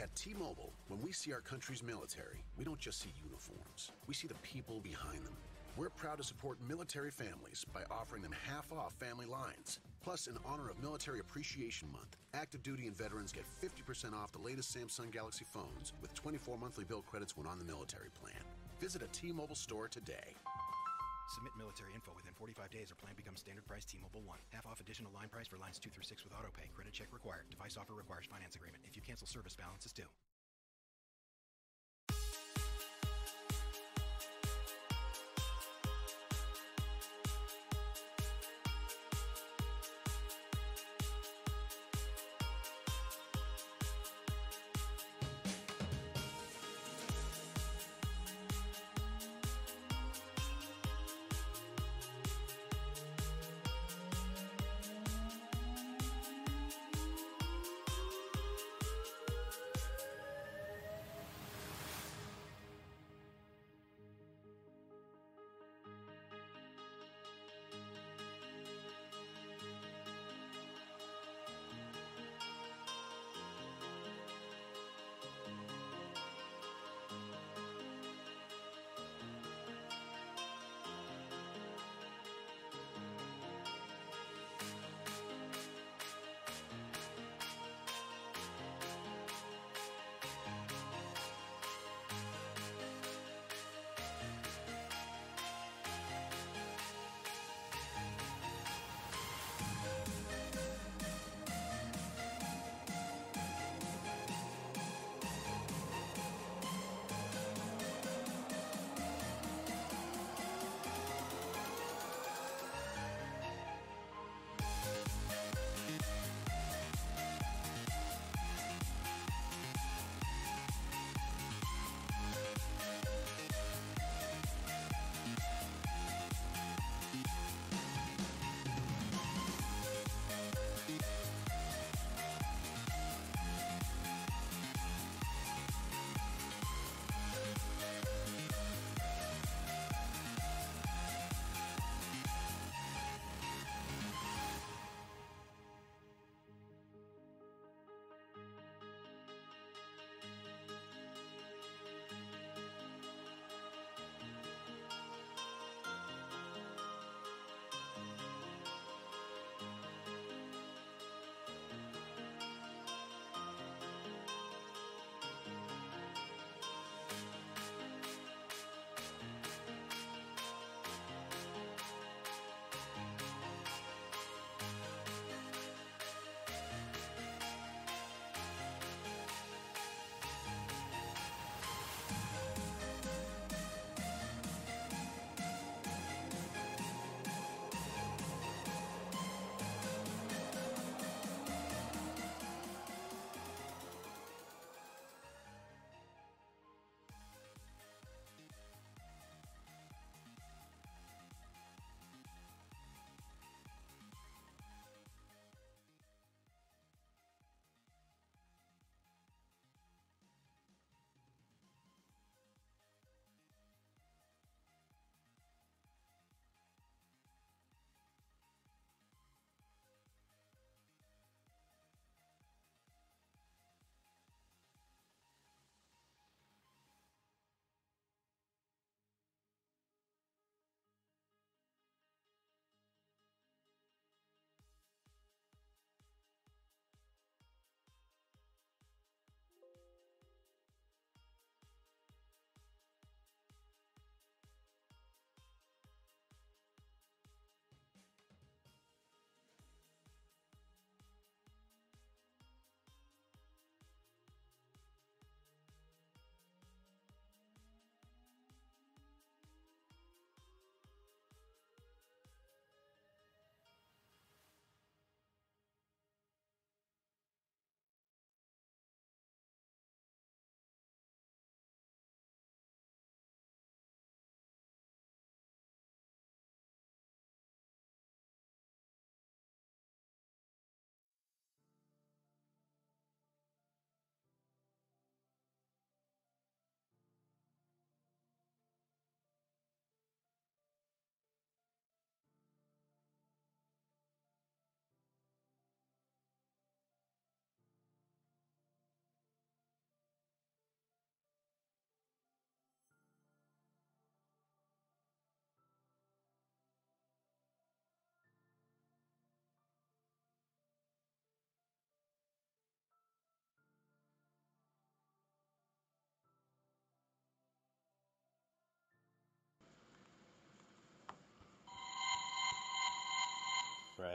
At T-Mobile, when we see our country's military, we don't just see uniforms. We see the people behind them. We're proud to support military families by offering them half-off family lines. Plus, in honor of Military Appreciation Month, active duty and veterans get 50% off the latest Samsung Galaxy phones with 24 monthly bill credits when on the military plan. Visit a T-Mobile store today. Submit military info within 45 days or plan becomes standard price T-Mobile One. Half off additional line price for lines 2 through 6 with autopay. Credit check required. Device offer requires finance agreement. If you cancel, service balance is due.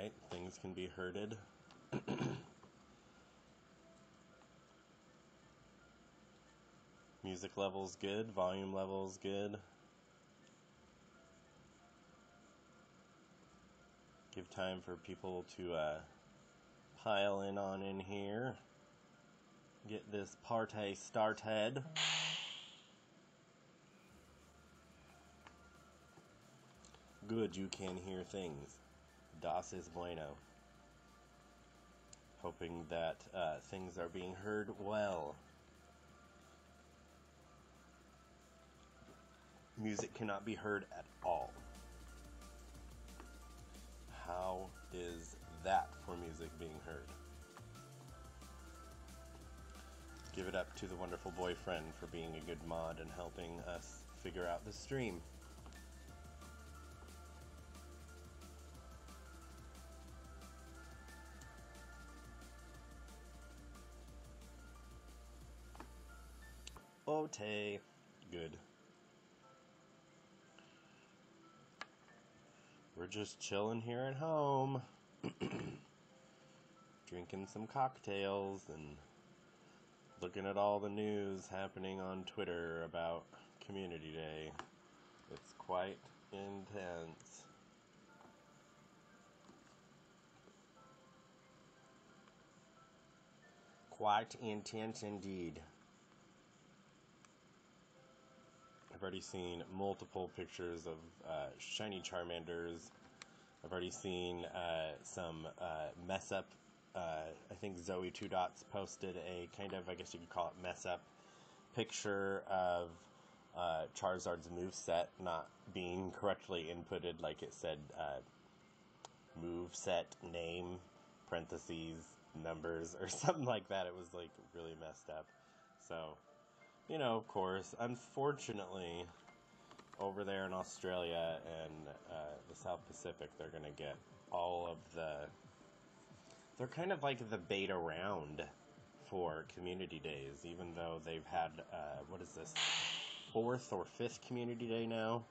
right? Things can be herded. Music level's good, volume level's good. Give time for people to pile in here. Get this party started. Good, you can hear things. Das is bueno. Hoping that things are being heard well. Music cannot be heard at all. How is that for music being heard? Give it up to the wonderful boyfriend for being a good mod and helping us figure out the stream. Ote. Good. We're just chilling here at home. Drinking some cocktails and looking at all the news happening on Twitter about Community Day. It's quite intense. Quite intense indeed. I've already seen multiple pictures of shiny Charmanders. I've already seen some mess up. I think Zoe Two Dots posted a kind of, I guess you could call it mess up picture of Charizard's moveset not being correctly inputted, like it said moveset name, parentheses, numbers, or something like that. It was like really messed up. So, you know, of course, unfortunately, over there in Australia and the South Pacific, they're going to get all of the... They're kind of like the beta round for Community Days, even though they've had, what is this, 4th or 5th Community Day now,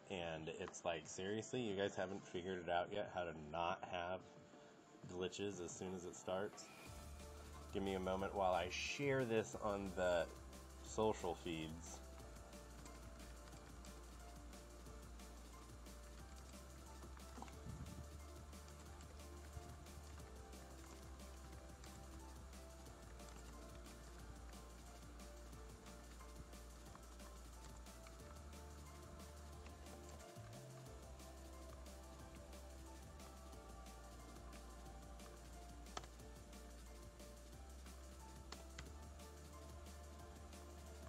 and it's like, seriously, you guys haven't figured it out yet, how to not have glitches as soon as it starts? Give me a moment while I share this on the social feeds.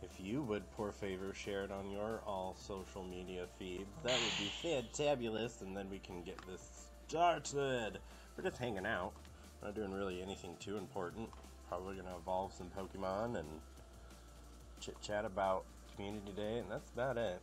If you would, poor favor, share it on your all social media feeds, that would be fantabulous, and then we can get this started. We're just hanging out, not doing really anything too important. Probably going to evolve some Pokemon and chit-chat about Community Day, and that's about it.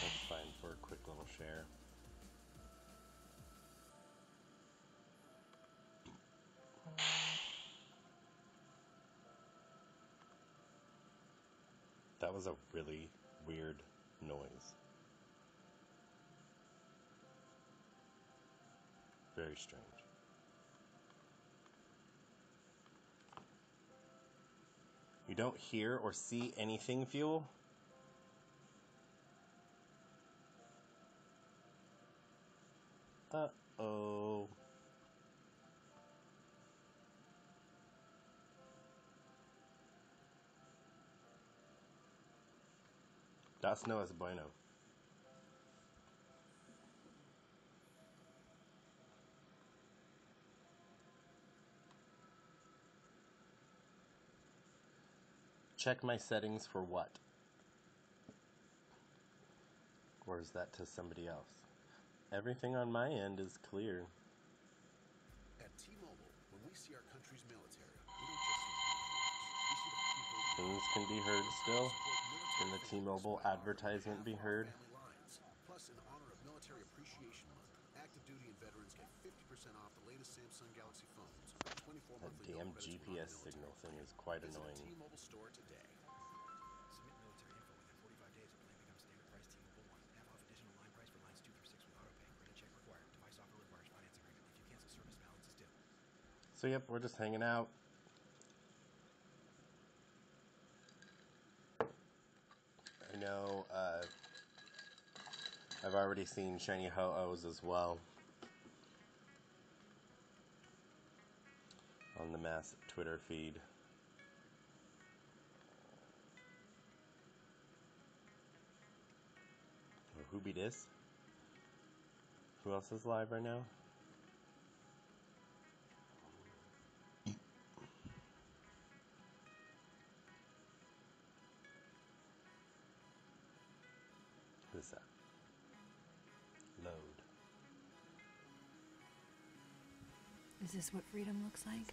That's fine for a quick little share. That was a really weird noise. Very strange. You don't hear or see anything, Fuel? Uh-oh. Das no es bueno. Check my settings for what? Or is that to somebody else? Everything on my end is clear. At T-Mobile, when we see our country's military, we don't just see uniforms. We see the people. Things can be heard still. Can the T-Mobile advertisement be heard? Plus, in honor of Military Appreciation Month, active duty and veterans get 50% off the latest Samsung Galaxy phones. 24 That monthly damn no credits GPS on signal military thing plan. is quite Visit annoying. the T-Mobile store today. Submit military info within 45 days or plan becomes standard price T-Mobile 1. Half off additional line price for lines 2 through 6 with auto pay. Credit check required. Device offer requires finance agreement. If you cancel service, balance is due. So yep, we're just hanging out. I know I've already seen shiny Ho-Ohs as well on the mass Twitter feed. Oh, who be this? Who else is live right now? Who's that? Load. Is this what freedom looks like?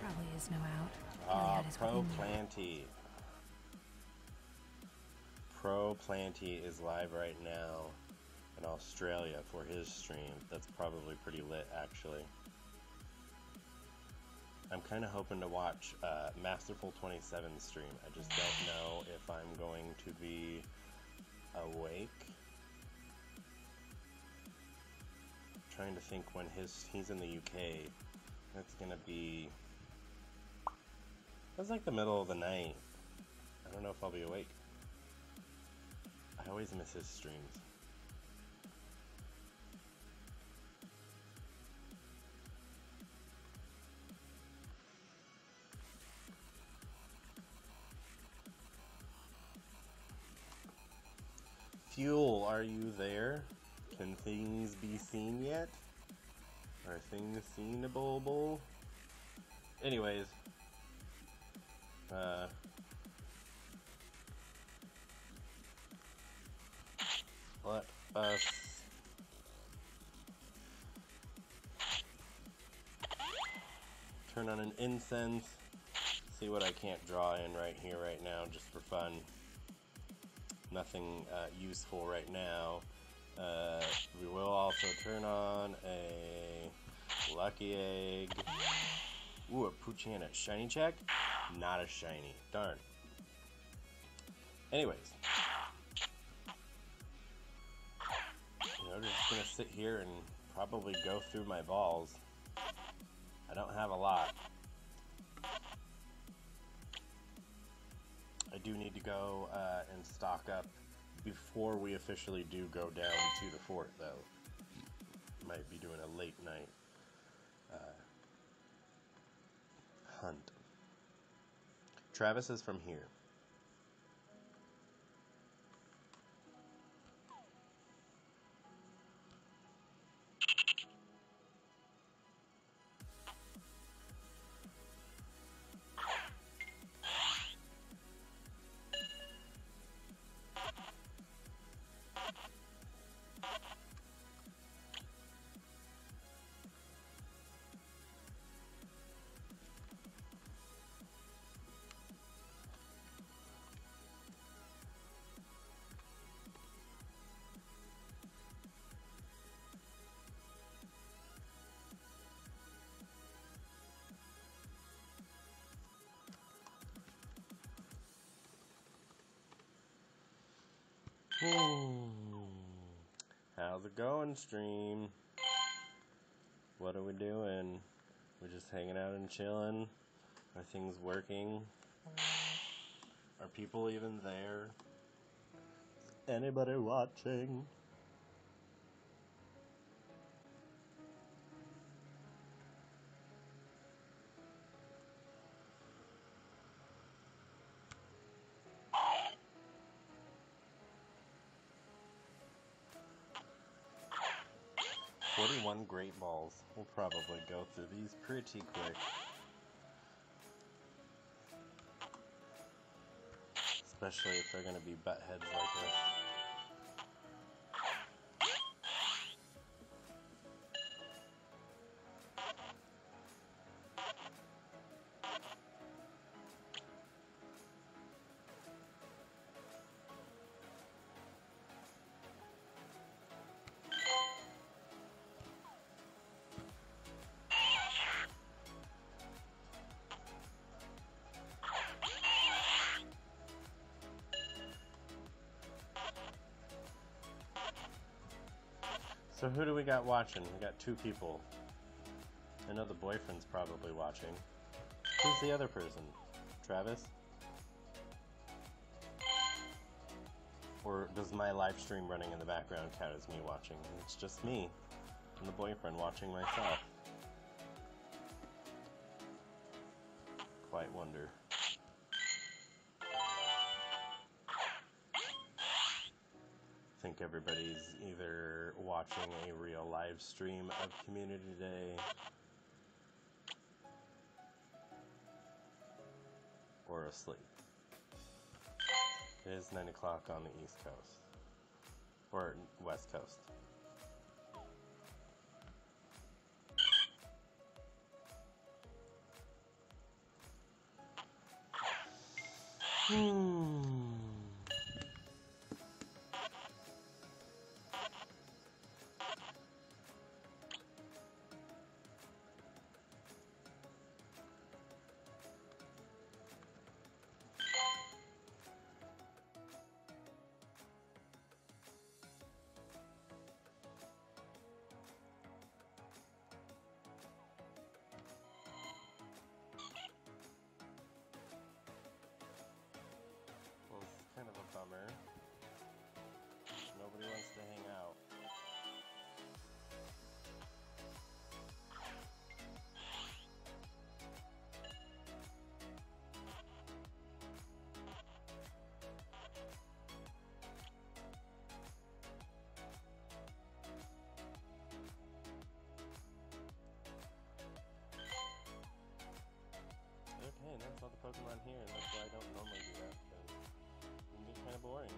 Probably is no out. Gilead is Pro within you. Planty. Pro Planty is live right now in Australia for his stream. That's probably pretty lit, actually. I'm kind of hoping to watch Masterful27's stream. I just don't know if I'm going to be awake. I'm trying to think when he's in the UK. That's gonna be... That's like the middle of the night. I don't know if I'll be awake. I always miss his streams. Fuel, are you there? Can things be seen yet? Are things seenable? Anyways, let us turn on an incense, see what I can't draw in right here, right now, just for fun. Nothing useful right now. We will also turn on a lucky egg. Ooh, a Poochyena. Shiny check? Not a shiny. Darn. Anyways. Just gonna sit here and probably go through my balls. I don't have a lot. I do need to go and stock up before we officially do go down to the fort, though. Might be doing a late night hunt. Travis is from here. How's it going, stream? What are we doing? We're just hanging out and chilling. Are things working? Are people even there? Anybody watching? "41 Great Balls." We'll probably go through these pretty quick. Especially if they're going to be butt heads like this. So who do we got watching? We got 2 people. I know the boyfriend's probably watching. Who's the other person? Travis? Or does my live stream running in the background count as me watching? It's just me and the boyfriend watching myself. Quite wonder. I think everybody's either watching a real live stream of Community Day or asleep. It is 9 o'clock on the East Coast. Or West Coast. Kind of a bummer. Nobody wants to hang out. Okay, that's all the Pokemon here, and that's why I don't normally do that. Kind of boring.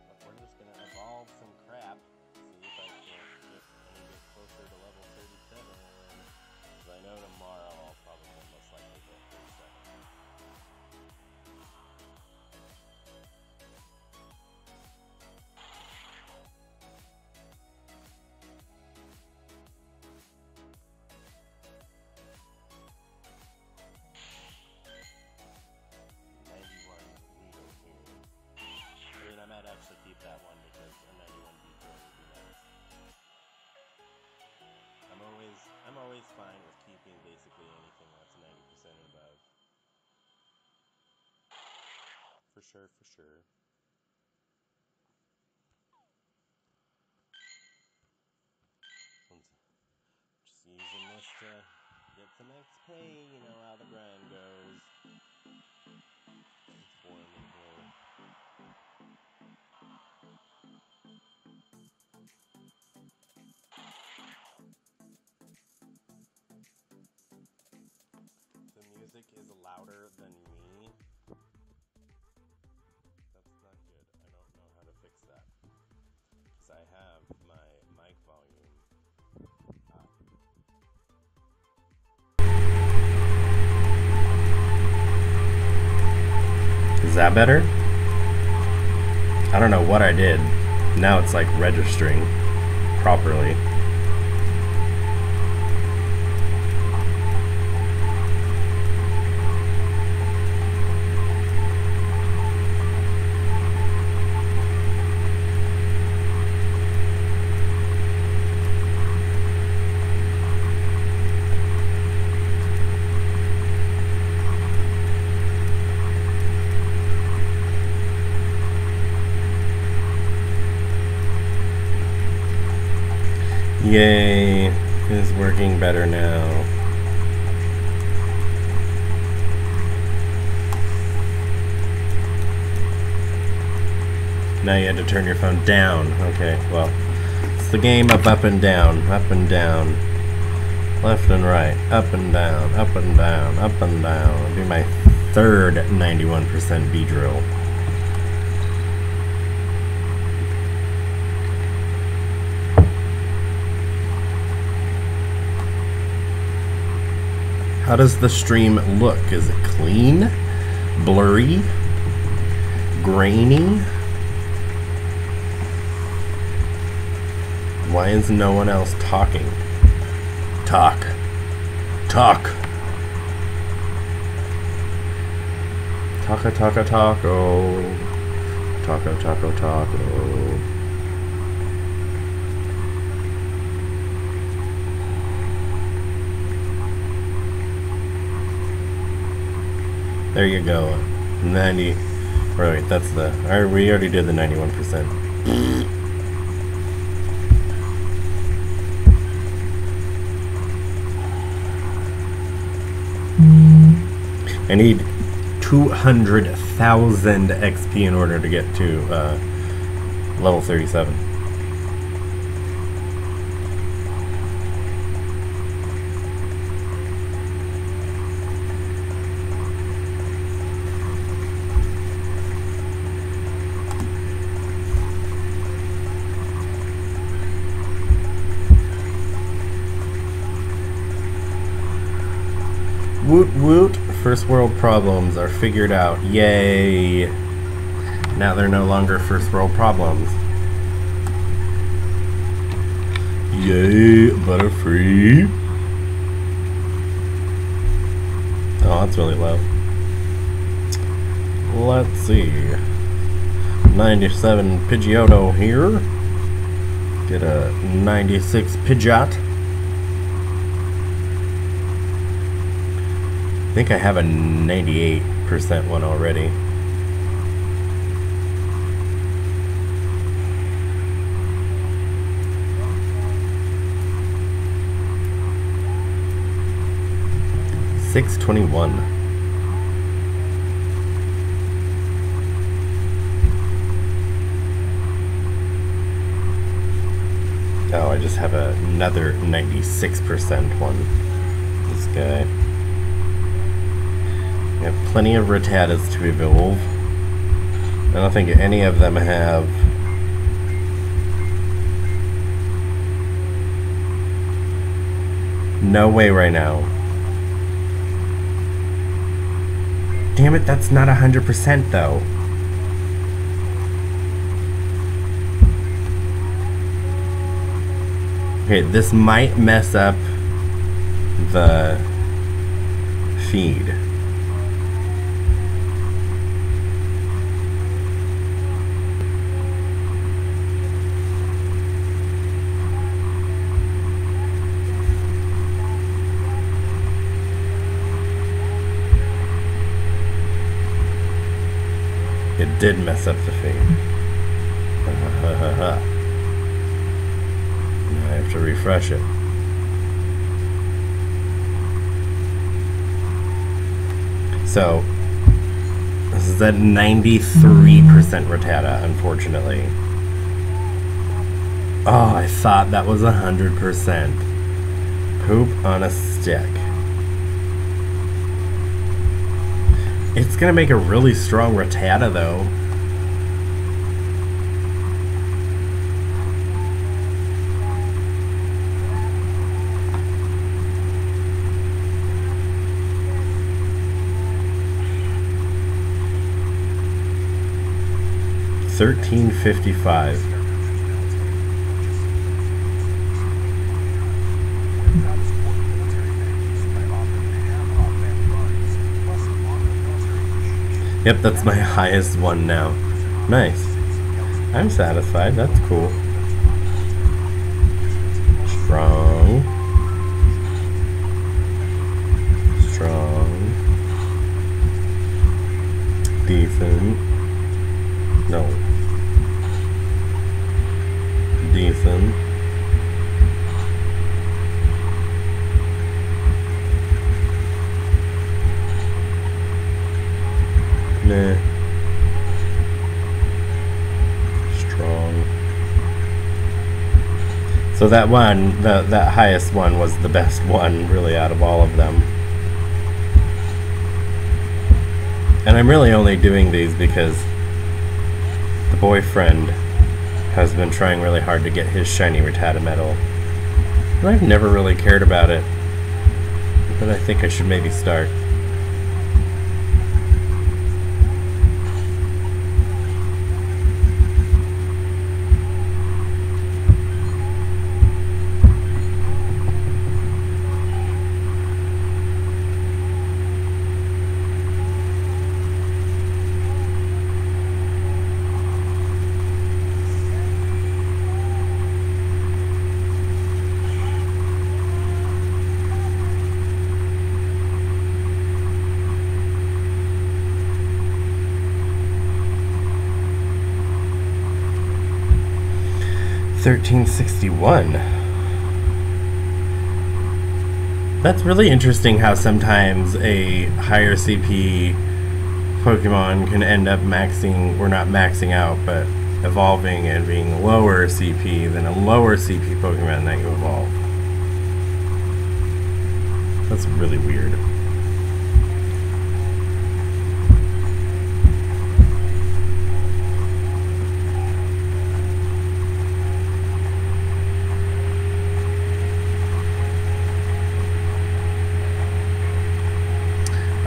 But we're just gonna evolve some crap, see if I can get any bit closer to level 37. Because I know tomorrow I'll probably most likely get 37. Actually keep that one because a 91 beat would be nice. I'm always fine with keeping basically anything that's 90% and above. For sure, for sure. Just using this to get some XP, you know how the grind goes. It's boring in here. Music is louder than me. That's not good. I don't know how to fix that. Because I have my mic volume up. Is that better? I don't know what I did. Now it's like registering properly. Yay, it is working better now. Now you had to turn your phone down. Okay, well, it's the game of up and down, left and right, up and down, up and down, up and down. I'll do my third 91% B drill. How does the stream look? Is it clean? Blurry? Grainy? Why is no one else talking? Talk. Talk. Taco. Taco, taco, taco. There you go. 90. Or wait, that's the. We already did the 91%. I need 200,000 XP in order to get to level 37. Woot woot, first world problems are figured out. Yay! Now they're no longer first world problems. Yay, Butterfree. Oh, that's really low. Let's see. 97 Pidgeotto here. Get a 96 Pidgeot. I think I have a 98% one already. $621. Oh, I just have another 96% one. This guy. I have plenty of Rattatas to evolve. I don't think any of them have no way right now. Damn it, that's not 100% though. Okay, this might mess up the feed. It did mess up the feed. Now I have to refresh it. So, this is at 93% Rattata, unfortunately. Oh, I thought that was 100%. Poop on a stick. It's gonna make a really strong Rattata, though. $13.55. Yep, that's my highest one now. Nice. I'm satisfied. That's cool. Strong. Strong. Decent. No. Decent. Nah. Strong. So that one, that highest one was the best one, really, out of all of them. And I'm really only doing these because the boyfriend has been trying really hard to get his shiny Rattata medal. And I've never really cared about it. But I think I should maybe start. 1361. That's really interesting how sometimes a higher CP Pokemon can end up maxing, or not maxing out, but evolving and being lower CP than a lower CP Pokemon that you evolve. That's really weird.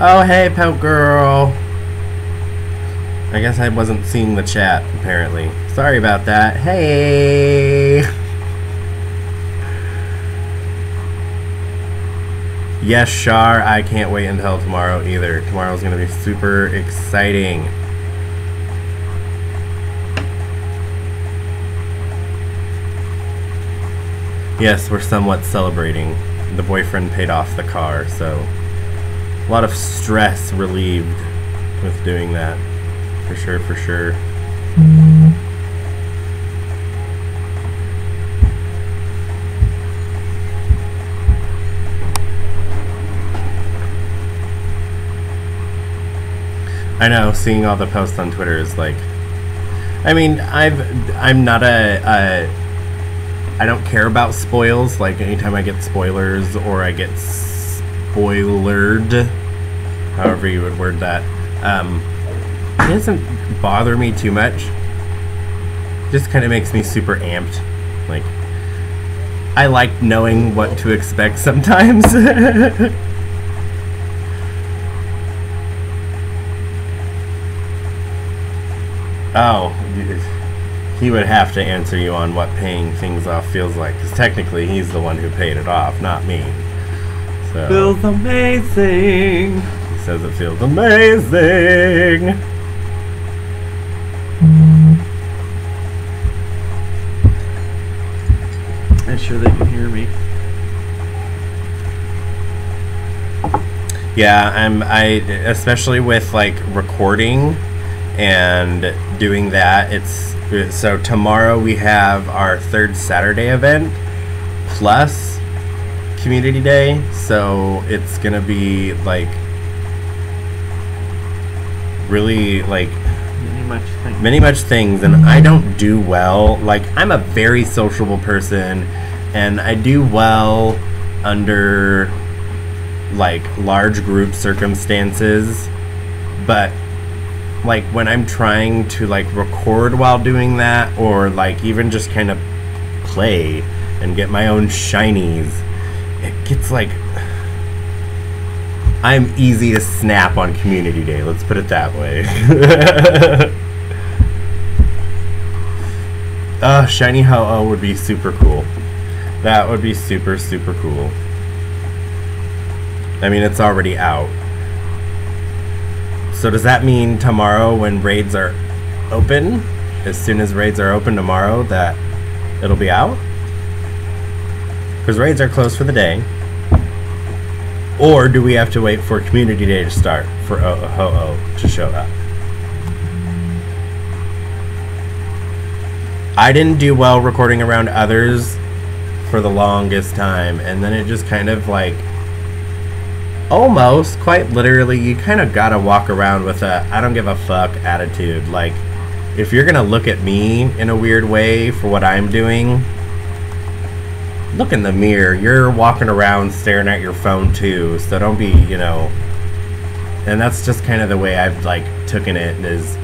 Oh, hey, Poke Girl. I guess I wasn't seeing the chat, apparently. Sorry about that. Hey! Yes, Char, I can't wait until tomorrow either. Tomorrow's gonna be super exciting. Yes, we're somewhat celebrating. The boyfriend paid off the car, so a lot of stress relieved with doing that. For sure, for sure. I know, seeing all the posts on Twitter is like, I mean, I'm not I don't care about spoils. Like, anytime I get spoilers or I get spoilered, however you would word that, it doesn't bother me too much. It just kind of makes me super amped. Like, I like knowing what to expect sometimes. Oh, he would have to answer you on what paying things off feels like, because technically he's the one who paid it off, not me. So, feels amazing. He says it feels amazing. I'm sure they can hear me. Yeah, I especially with like recording and doing that. So tomorrow we have our third Saturday event plus Community Day, so it's gonna be like really like many much things, and I don't do well. Like, I'm a very sociable person, and I do well under like large group circumstances, but like when I'm trying to like record while doing that, or like even just kind of play and get my own shinies, it gets like, I'm easy to snap on Community Day, let's put it that way. Shiny Ho-Oh would be super cool. That would be super, super cool. I mean, it's already out. So does that mean tomorrow when raids are open, as soon as raids are open tomorrow, that it'll be out? Because raids are closed for the day. Or do we have to wait for Community Day to start for Ho-Oh to show up? I didn't do well recording around others for the longest time, and then it just kind of like, almost, quite literally, you kind of gotta walk around with a I don't give a fuck attitude. Like, if you're gonna look at me in a weird way for what I'm doing, look in the mirror. You're walking around staring at your phone too, so don't be, you know. And that's just kind of the way I've like taken it, is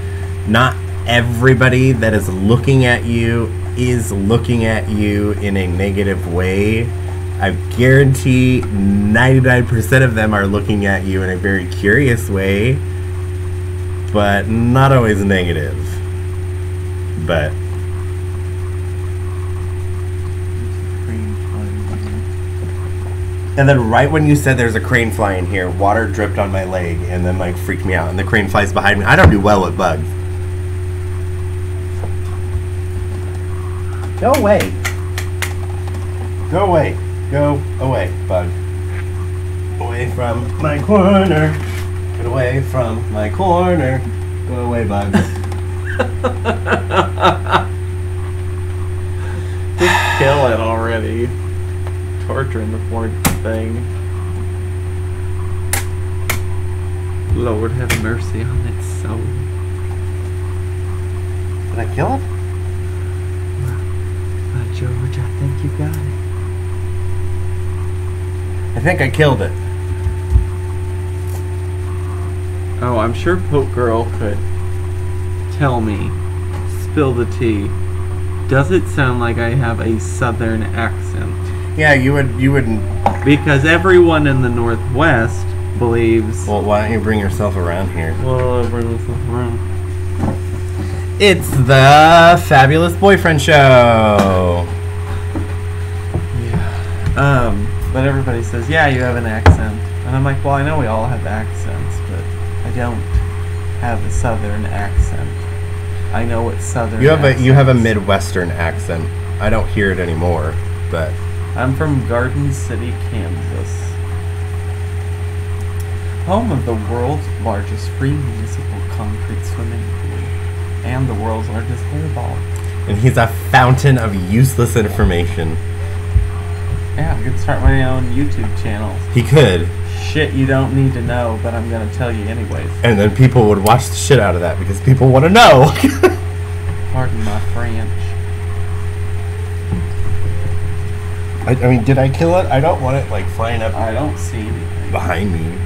not everybody that is looking at you in a negative way. I guarantee 99% of them are looking at you in a very curious way, but not always negative. But and then right when you said there's a crane flying here, water dripped on my leg and then like freaked me out, and the crane flies behind me. I don't do well with bugs. Go away. Go away. Go away, bug. Away from my corner. Get away from my corner. Go away, bug. kill it already. Torturing the poor thing. Lord have mercy on its soul. Did I kill it? George, I think you got it. I think I killed it. Oh, I'm sure Poke Girl could tell me, spill the tea. Does it sound like I have a southern accent? Yeah, you wouldn't. Because everyone in the Northwest believes... Well, why don't you bring yourself around here? Well, I'll bring myself around. It's the Fabulous Boyfriend Show. Yeah. But everybody says, yeah, you have an accent. And I'm like, well, I know we all have accents, but I don't have a southern accent. I know what southern You have a Midwestern accent. I don't hear it anymore, but I'm from Garden City, Kansas. Home of the world's largest free municipal concrete swimming pool and the world's largest hairball. And he's a fountain of useless information. Yeah, I could start my own YouTube channel. He could. Shit you don't need to know, but I'm gonna tell you anyways. And then people would watch the shit out of that because people want to know. Pardon my French. I mean, did I kill it? I don't want it like flying up. I don't see anything behind me.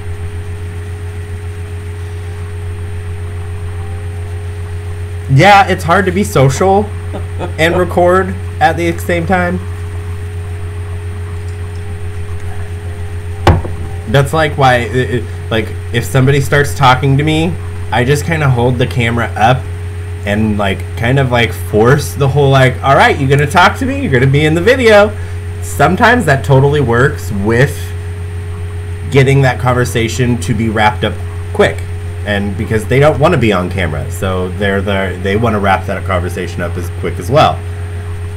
Yeah, it's hard to be social and record at the same time. That's like why, like, if somebody starts talking to me, I just kind of hold the camera up and, like, kind of, like, force the whole, like, all right, you're going to talk to me, you're going to be in the video. Sometimes that totally works with getting that conversation to be wrapped up quick. And because they don't want to be on camera, so they want to wrap that conversation up as quick as well.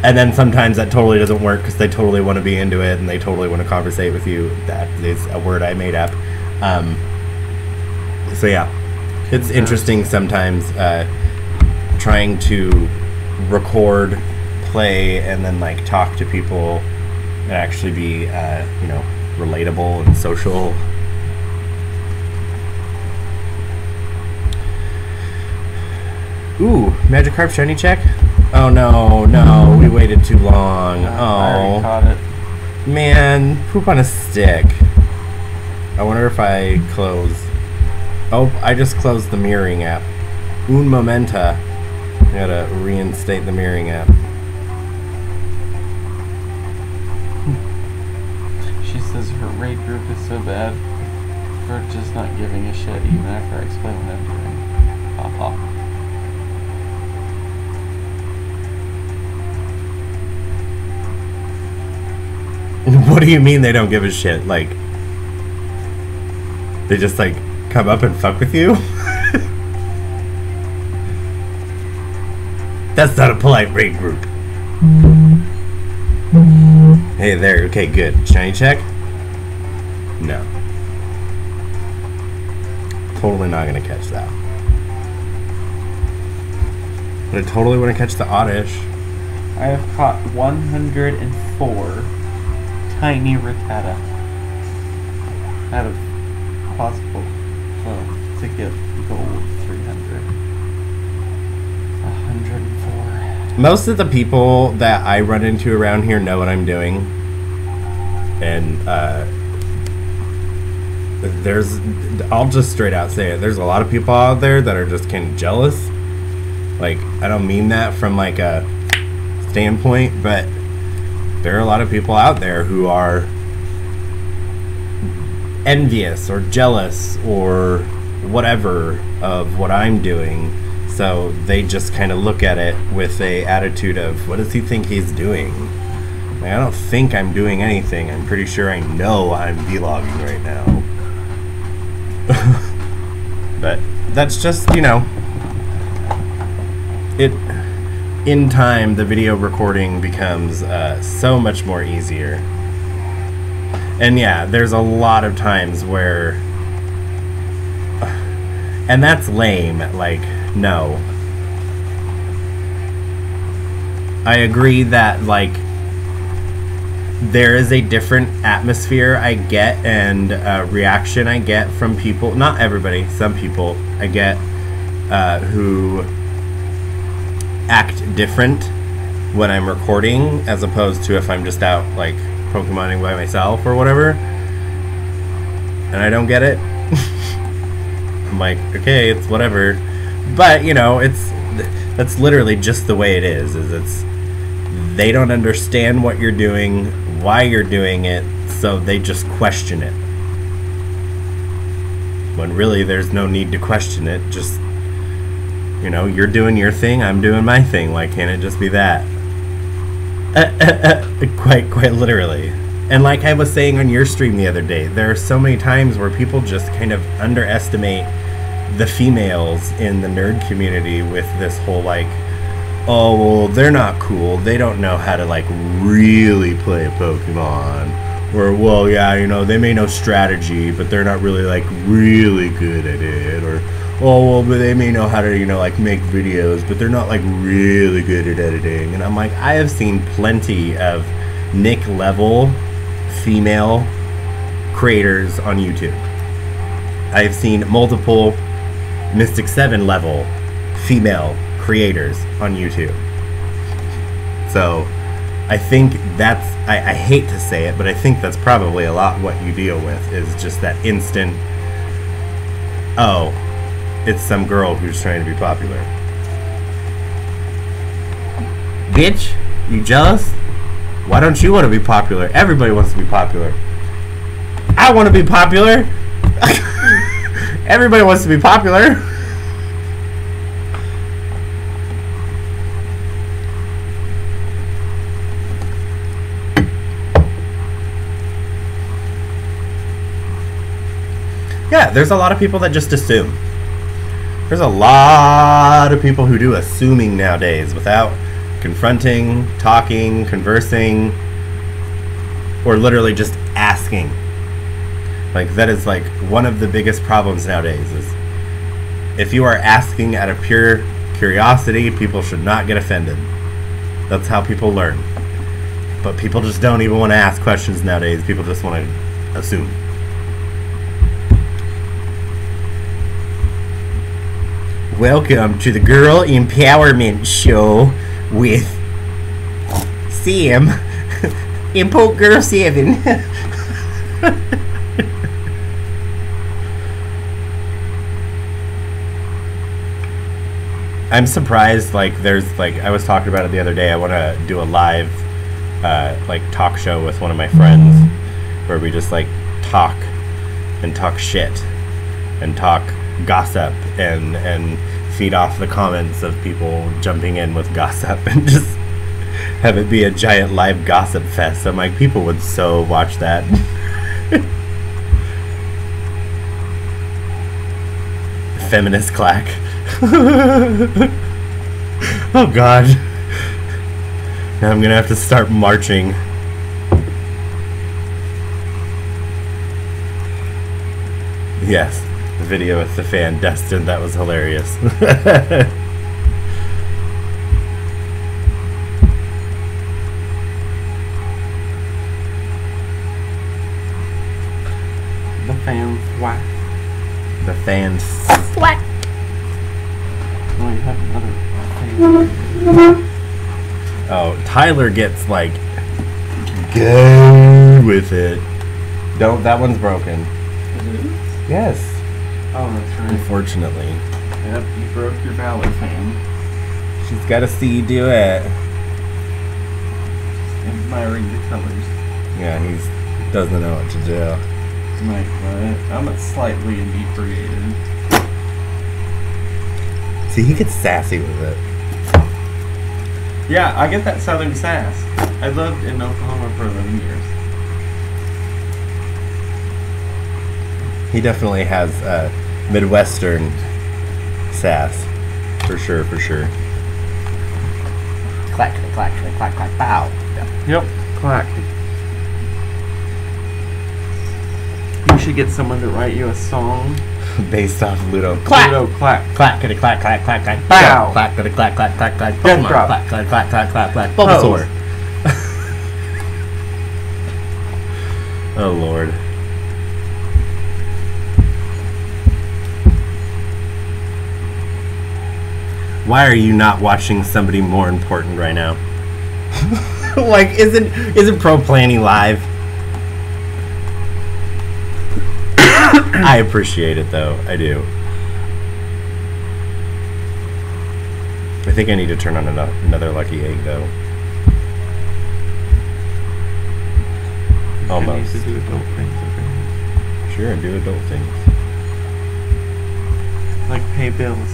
And then sometimes that totally doesn't work because they totally want to be into it and they totally want to conversate with you. That is a word I made up. So yeah, it's interesting sometimes trying to record, play, and then like talk to people and actually be you know, relatable and social. Ooh, Magikarp shiny check? Oh no, we waited too long. I already caught it. Man, poop on a stick. I wonder if I close. Oh, I just closed the mirroring app. Un momenta. I gotta reinstate the mirroring app. She says her raid group is so bad for just not giving a shit even after I explain what I'm doing. Haha. What do you mean they don't give a shit? Like, they just like come up and fuck with you? That's not a polite raid group. Hey there, okay, good. Shiny check? No. Totally not gonna catch that. But I totally want to catch the Oddish. I have caught 104 tiny Rattata out of possible to get gold 300. 104. Most of the people that I run into around here know what I'm doing, and I'll just straight out say it, there's a lot of people out there that are just kind of jealous. Like, I don't mean that from like a standpoint, but there are a lot of people out there who are envious or jealous or whatever of what I'm doing. So they just kind of look at it with a attitude of, what does he think he's doing? Like, I don't think I'm doing anything. I'm pretty sure I know I'm vlogging right now. But that's just, you know, in time, the video recording becomes so much more easier. And yeah, there's a lot of times where, and that's lame, like, no. I agree that, like, there is a different atmosphere I get and reaction I get from people. Not everybody, some people I get who act different when I'm recording as opposed to if I'm just out like Pokemoning by myself or whatever. And I don't get it. I'm like, okay, it's whatever. But, you know, that's literally just the way it is it's they don't understand what you're doing, why you're doing it, so they just question it. When really there's no need to question it, just, you know, you're doing your thing, I'm doing my thing. Why can't it just be that? Quite literally. And like I was saying on your stream the other day, there are so many times where people just kind of underestimate the females in the nerd community with this whole like, oh, well, they're not cool. They don't know how to, like, really play a Pokemon. Or, well, yeah, you know, they may know strategy, but they're not really, like, really good at it. Or, oh, well, but they may know how to, you know, like, make videos, but they're not, like, really good at editing. And I'm like, I have seen plenty of Nick-level female creators on YouTube. I've seen multiple Mystic 7 level female creators on YouTube. So I think that's, I hate to say it, but I think that's probably a lot what you deal with is just that instant, oh, it's some girl who's trying to be popular. Bitch, you jealous? Why don't you want to be popular? Everybody wants to be popular. I want to be popular. Everybody wants to be popular. Yeah, there's a lot of people that just assume. There's a lot of people who do assuming nowadays without confronting, talking, conversing, or literally just asking. Like, that is like one of the biggest problems nowadays is if you are asking out of pure curiosity, people should not get offended. That's how people learn. But people just don't even want to ask questions nowadays. People just want to assume. Welcome to the Girl Empowerment Show with Sam and Poke Girl 7. I'm surprised, like, there's, like, I was talking about it the other day, I want to do a live, like, talk show with one of my friends, where we just, like, talk shit, and talk gossip, and feed off the comments of people jumping in with gossip, and just have it be a giant live gossip fest. I'm like, people would so watch that. Feminist clack. Oh god. Now I'm gonna have to start marching. Yes, the video with the fan Destin, that was hilarious. The fan swat. The fan swat. Oh, you have another fan. Oh, Tyler gets like go with it. Don't, that one's broken. It is? Yes. Oh, that's right. Unfortunately. Yep, you broke your Valor fan. She's gotta see you do it. Admiring the colors. Yeah, he doesn't know what to do. Like what? I'm slightly inebriated. See, he gets sassy with it. Yeah, I get that southern sass. I lived in Oklahoma for 11 years. He definitely has Midwestern sass. For sure, for sure. Clack, clack, clack, clack, clack, pow. Yep, clack. You should get someone to write you a song based off Ludo. Clack! Ludo, clack. Clack, clack, clack, clack, clack, clack. Bow. Clack, clack, clack, clack, clack, clack. Death Pokemon. drop. Clack, clack, clack, clack, clack, clack. Bulbasaur. Oh, Lord. Why are you not watching somebody more important right now? Like, isn't Pro Planning live? I appreciate it, though. I do. I think I need to turn on another lucky egg, though. Almost. I need to do adult things over here. Sure, do adult things. Like pay bills.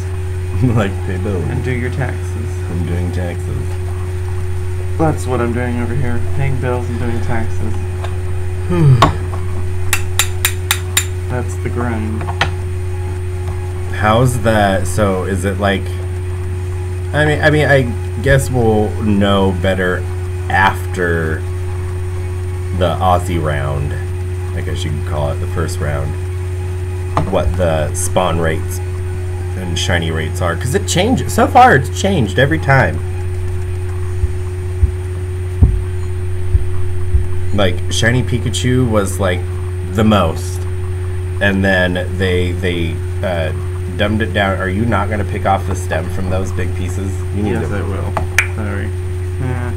Like pay bills. And do your taxes. I'm doing taxes. That's what I'm doing over here. Paying bills and doing taxes. That's the grind. How's that? So is it like... I mean, I guess we'll know better after the Aussie round. I guess you could call it the first round. What the spawn rates and shiny rates are. Because it changes. So far, it's changed every time. Like, shiny Pikachu was, like, the most. And then they dumbed it down. Are you not going to pick off the stem from those big pieces? You need yes, to. I will. Sorry. Yeah.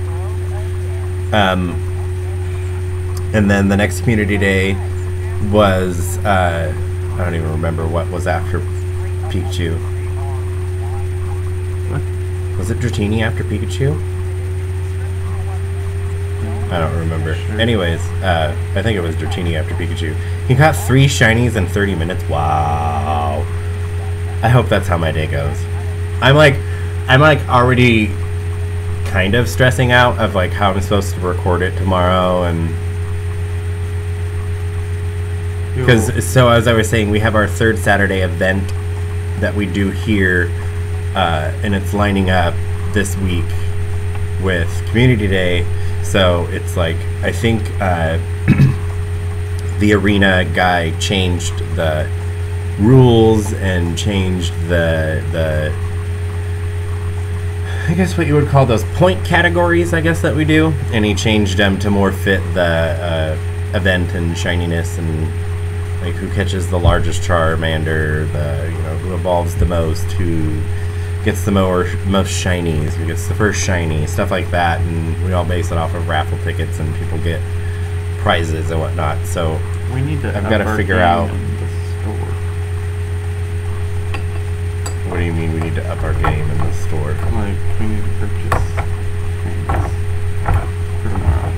And then the next community day was, I don't even remember what was after Pikachu. What? Was it Dratini after Pikachu? I don't remember. Sure. Anyways, I think it was Dratini after Pikachu. He got 3 shinies in 30 minutes. Wow. I hope that's how my day goes. I'm like already kind of stressing out of like how I'm supposed to record it tomorrow, and because so as I was saying, we have our 3rd Saturday event that we do here, and it's lining up this week with Community Day. So it's like, I think the arena guy changed the rules and changed the I guess what you would call those point categories, I guess, that we do, and he changed them to more fit the event and shininess, and like who catches the largest Charmander, who evolves the most, who gets the most shinies, who gets the first shiny, stuff like that, and we all base it off of raffle tickets, and people get prizes and whatnot. So we need to. I've got to figure out. What do you mean we need to up our game in the store? Like, we need to purchase things for tomorrow.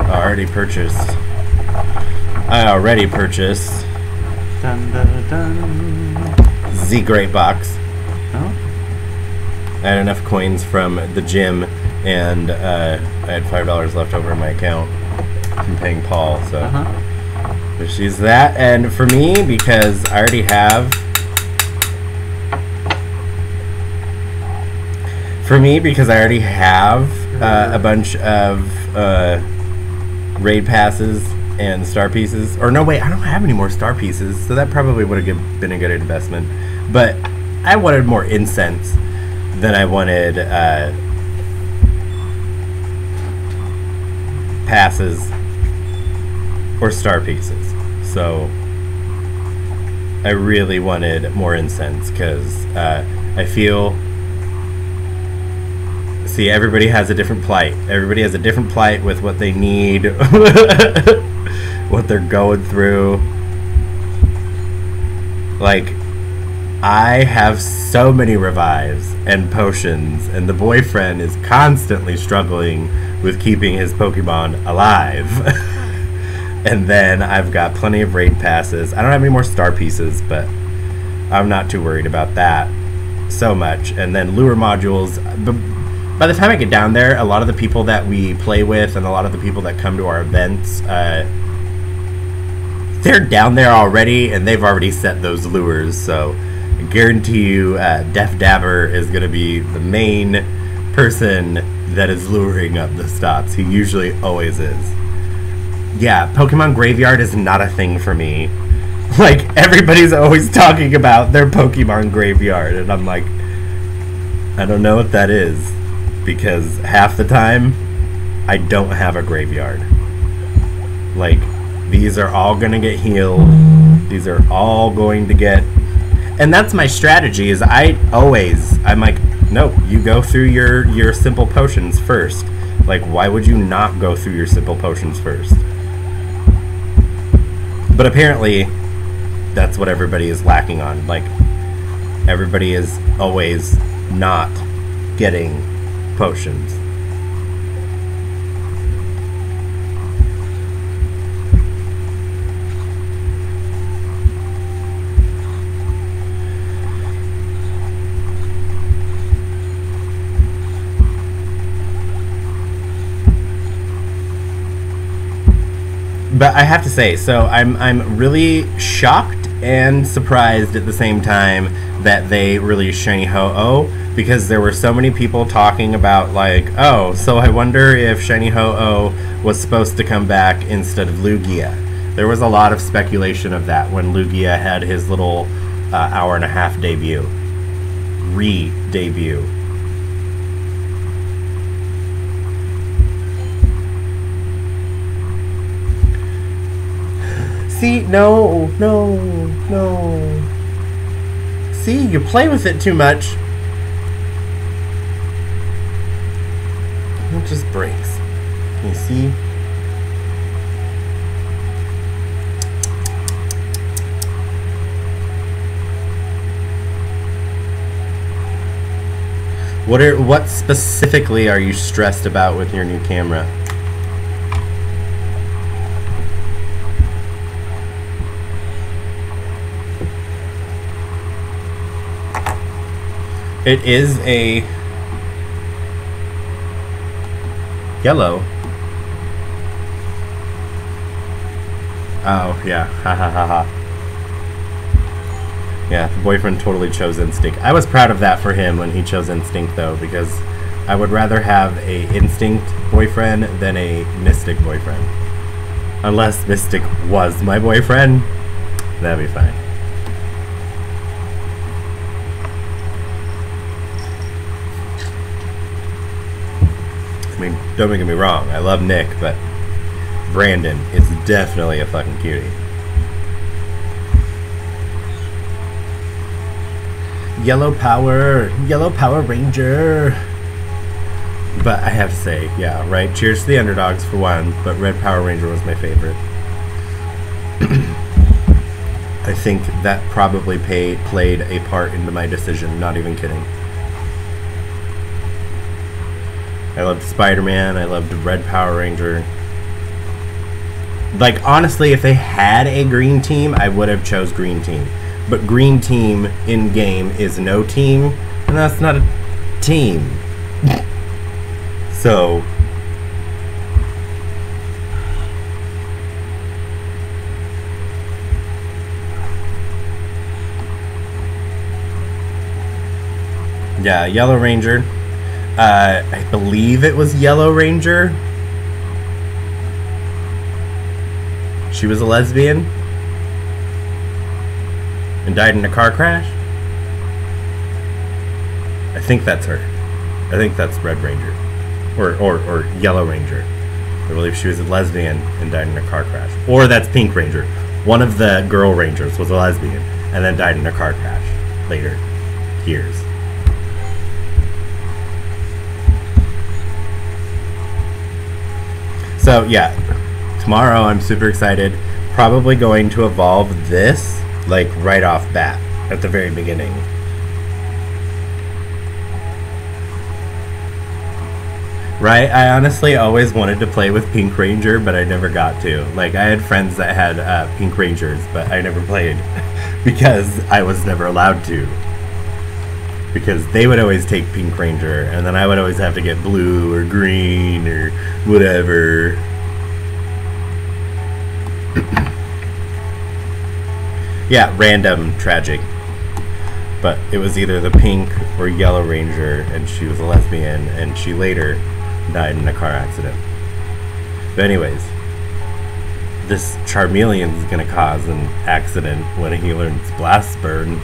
I already purchased. Dun, dun, dun. Z Great Box. Oh? I had enough coins from the gym, and I had $5 left over in my account from paying Paul, so just use that. And for me, because I already have a bunch of raid passes and star pieces. Or no, wait, I don't have any more star pieces, so that probably would have been a good investment. But I wanted more incense than I wanted passes or star pieces. So I really wanted more incense because I feel... See, everybody has a different plight. Everybody has a different plight with what they need, what they're going through. Like, I have so many revives and potions, and the boyfriend is constantly struggling with keeping his Pokemon alive. And then I've got plenty of raid passes. I don't have any more star pieces, but I'm not too worried about that so much. And then lure modules. By the time I get down there, a lot of the people that we play with and a lot of the people that come to our events, they're down there already, and they've already set those lures. So I guarantee you Def Dabber is going to be the main person that is luring up the stops. He usually always is. Yeah, Pokemon Graveyard is not a thing for me. Like, everybody's always talking about their Pokemon Graveyard, and I'm like, I don't know what that is. Because half the time, I don't have a graveyard. Like, these are all gonna get healed. These are all going to get... And that's my strategy, is I'm like, no, you go through your simple potions first. Like, why would you not go through your simple potions first? But apparently, that's what everybody is lacking on. Like, everybody is always not getting potions. But I have to say, so I'm really shocked and surprised at the same time that they released Shiny Ho-Oh, because there were so many people talking about, like, oh, so I wonder if Shiny Ho-Oh was supposed to come back instead of Lugia. There was a lot of speculation of that when Lugia had his little hour-and-a-half debut. Re-debut. See, no. See, you play with it too much. It just breaks. You see? What specifically are you stressed about with your new camera? It is a yellow. Oh, yeah. Ha ha ha ha. Yeah, the boyfriend totally chose Instinct. I was proud of that for him when he chose Instinct, though, because I would rather have a Instinct boyfriend than a Mystic boyfriend. Unless Mystic was my boyfriend, that'd be fine. I mean, don't get me wrong, I love Nick, but Brandon is definitely a fucking cutie. Yellow Power Ranger. But I have to say, yeah, right, cheers to the underdogs for one, but Red Power Ranger was my favorite. I think that probably played a part into my decision, not even kidding. I loved Spider-Man, I loved Red Power Ranger. Like, honestly, if they had a green team, I would have chose green team. But green team in-game is no team, and that's not a team. So... yeah, Yellow Ranger. I believe it was Yellow Ranger. She was a lesbian and died in a car crash. I think that's her. I think that's Red Ranger. Or Yellow Ranger. I believe she was a lesbian and died in a car crash. Or that's Pink Ranger. One of the girl Rangers was a lesbian and then died in a car crash later years. So yeah, tomorrow I'm super excited. Probably going to evolve this like right off bat at the very beginning. Right? I honestly always wanted to play with Pink Ranger, but I never got to. Like, I had friends that had Pink Rangers, but I never played because I was never allowed to. Because they would always take Pink Ranger, and then I would always have to get blue or green or whatever. Yeah, random, tragic. But it was either the Pink or Yellow Ranger, and she was a lesbian, and she later died in a car accident. But anyways, this Charmeleon's gonna cause an accident when he learns Blast Burn.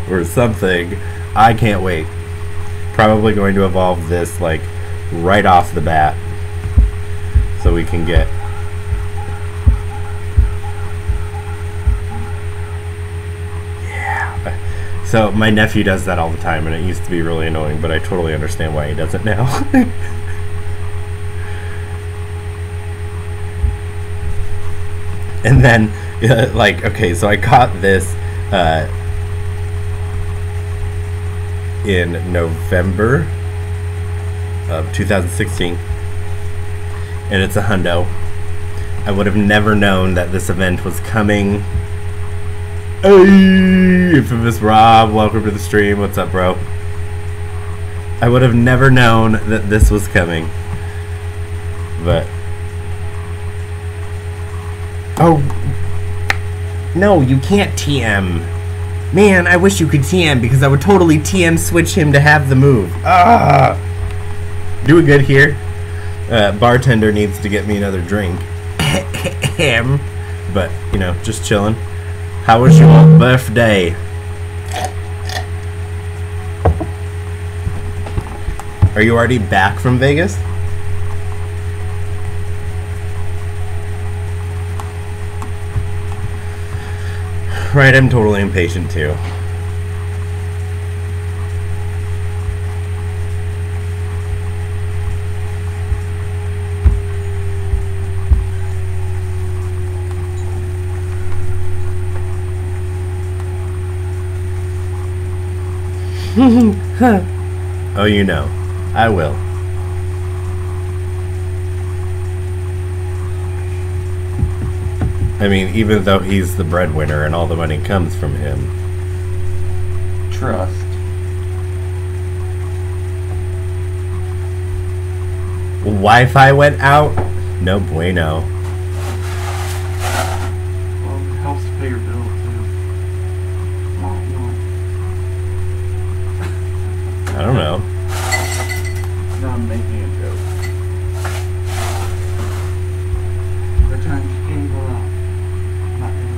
Or something. I can't wait. Probably going to evolve this like right off the bat. So so we can get... Yeah. So my nephew does that all the time, and it used to be really annoying, but I totally understand why he does it now. And then, like, okay, so I caught this in November of 2016, and it's a hundo. I would have never known that this event was coming. Hey, infamous Rob, welcome to the stream. What's up, bro? I would have never known that this was coming, but... Oh, no, you can't TM. Man, I wish you could TM, because I would totally TM switch him to have the move. Ah! Doing good here. Bartender needs to get me another drink. But, you know, just chilling. How was your birthday? Are you already back from Vegas? Right, I'm totally impatient too. Oh, you know, I will. I mean, even though he's the breadwinner and all the money comes from him. Trust. Wi-Fi went out? No bueno. Well, it helps to pay your bill, too. I don't know. No, I'm making a joke. They're trying to angle out. I'm not gonna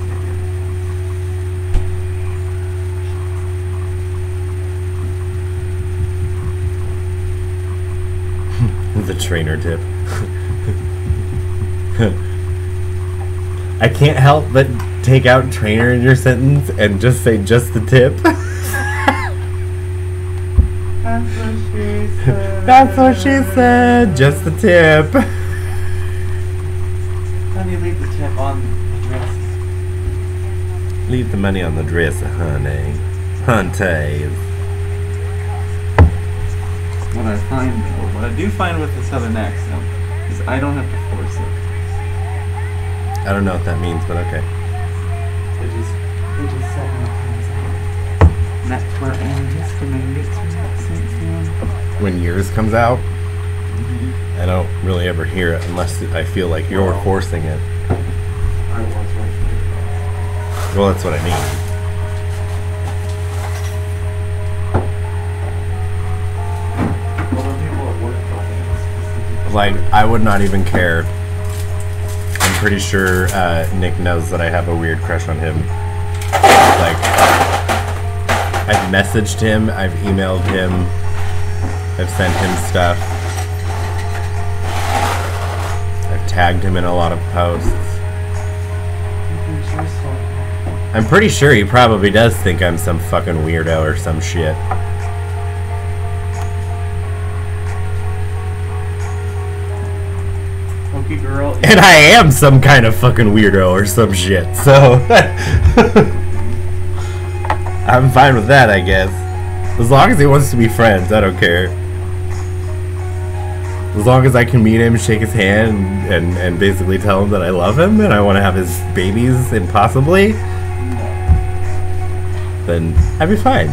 say The trainer tip. I can't help but take out trainer in your sentence and just say just the tip. That's what she said. That's what she said. Just the tip. How do you leave the tip on the dress? Leave the money on the dress, honey. Hunties. What I find, though, what I do find with the southern accent is I don't have to force it. I don't know what that means, but okay. It just suddenly comes out. And that's where antihistamine gets your accent from. When yours comes out, I don't really ever hear it unless I feel like you're forcing it. I was right there. Well, that's what I mean. Like, I would not even care. I'm pretty sure Nick knows that I have a weird crush on him. Like, I've messaged him, I've emailed him, I've sent him stuff. I've tagged him in a lot of posts. I'm pretty sure he probably does think I'm some fucking weirdo or some shit. Girl. And I am some kind of fucking weirdo or some shit, so I'm fine with that, I guess. As long as he wants to be friends, I don't care. As long as I can meet him, shake his hand, and basically tell him that I love him and I want to have his babies, and possibly, then I'd be fine.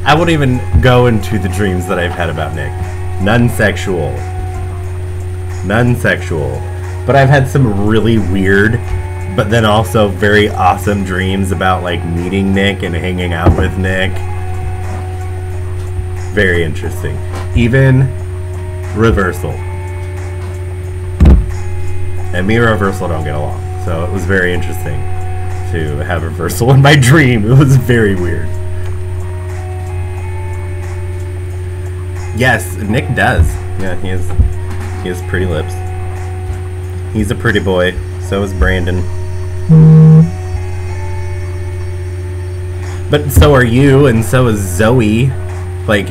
I won't even go into the dreams that I've had about Nick. None sexual. None sexual. But I've had some really weird, but then also very awesome dreams about, like, meeting Nick and hanging out with Nick. Very interesting. Even Reversal. And me and Reversal don't get along. So it was very interesting to have Reversal in my dream. It was very weird. Yes, Nick does. Yeah, he has pretty lips. He's a pretty boy. So is Brandon. But so are you, and so is Zoe. Like,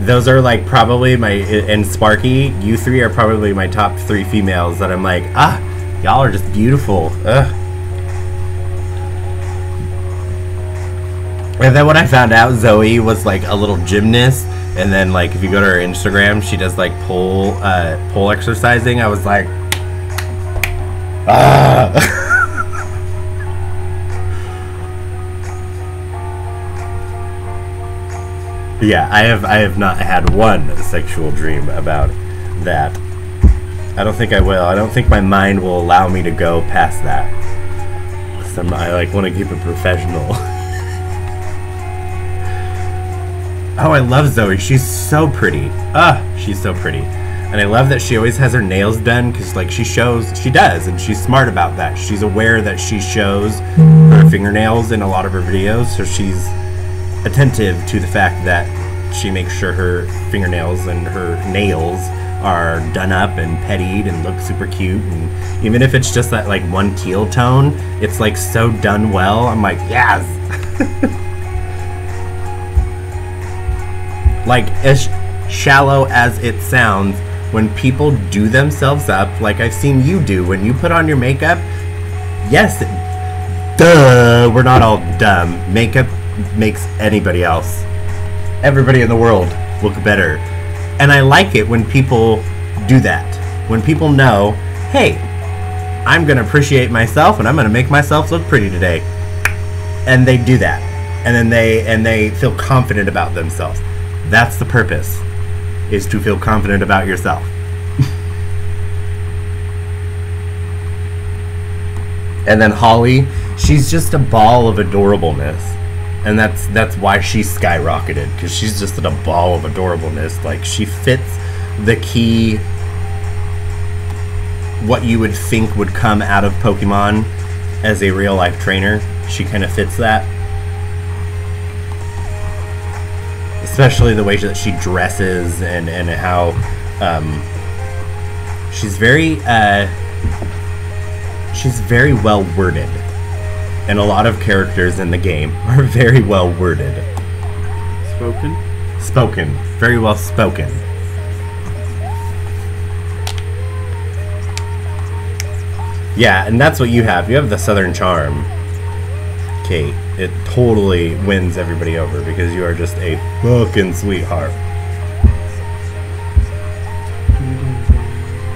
those are like probably and Sparky, you three are probably my top 3 females that I'm like, y'all are just beautiful. Ugh. And then when I found out Zoe was like a little gymnast, and then like if you go to her Instagram, she does like pole exercising, I was like, Yeah, I have not had one sexual dream about that. I don't think I will. I don't think my mind will allow me to go past that. 'Cause I like want to keep it professional. Oh, I love Zoe. She's so pretty. She's so pretty. And I love that she always has her nails done, because like she does, and she's smart about that. She's aware that she shows her fingernails in a lot of her videos, so she's attentive to the fact that she makes sure her fingernails and her nails are done up and pettied and look super cute. And even if it's just that like one teal tone, it's like so done well. I'm like, yes. Like, as shallow as it sounds, when people do themselves up, like I've seen you do when you put on your makeup, yes, duh, we're not all dumb. Makeup makes everybody in the world look better. And I like it when people do that. When people know, hey, I'm gonna appreciate myself and I'm gonna make myself look pretty today. And they do that. And then they feel confident about themselves. That's the purpose, is to feel confident about yourself. And then Holly, she's just a ball of adorableness. And that's why she's skyrocketed, because she's just a ball of adorableness. Like, she fits the key, what you would think would come out of Pokemon as a real life trainer. She kind of fits that. Especially the way that she dresses and how she's very well worded. And a lot of characters in the game are very well worded. Spoken. Very well spoken. Yeah, and that's what you have. You have the Southern Charm, Kate. It totally wins everybody over because you are just a fucking sweetheart.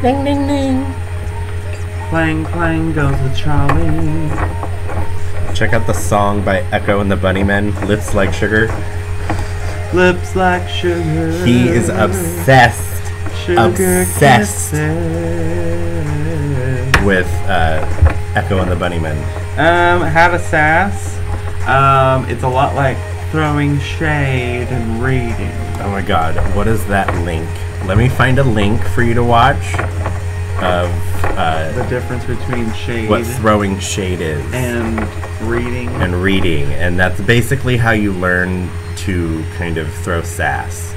Ding, ding, ding. Clang, clang goes the trolley. Check out the song by Echo and the Bunnymen, Lips Like Sugar. Lips like sugar. He is obsessed. Obsessed with Echo and the Bunnymen. How to sass. It's a lot like throwing shade and reading. Oh my god, what is that link? Let me find a link for you to watch of the difference between shade, what throwing shade is, and reading. And that's basically how you learn to kind of throw sass.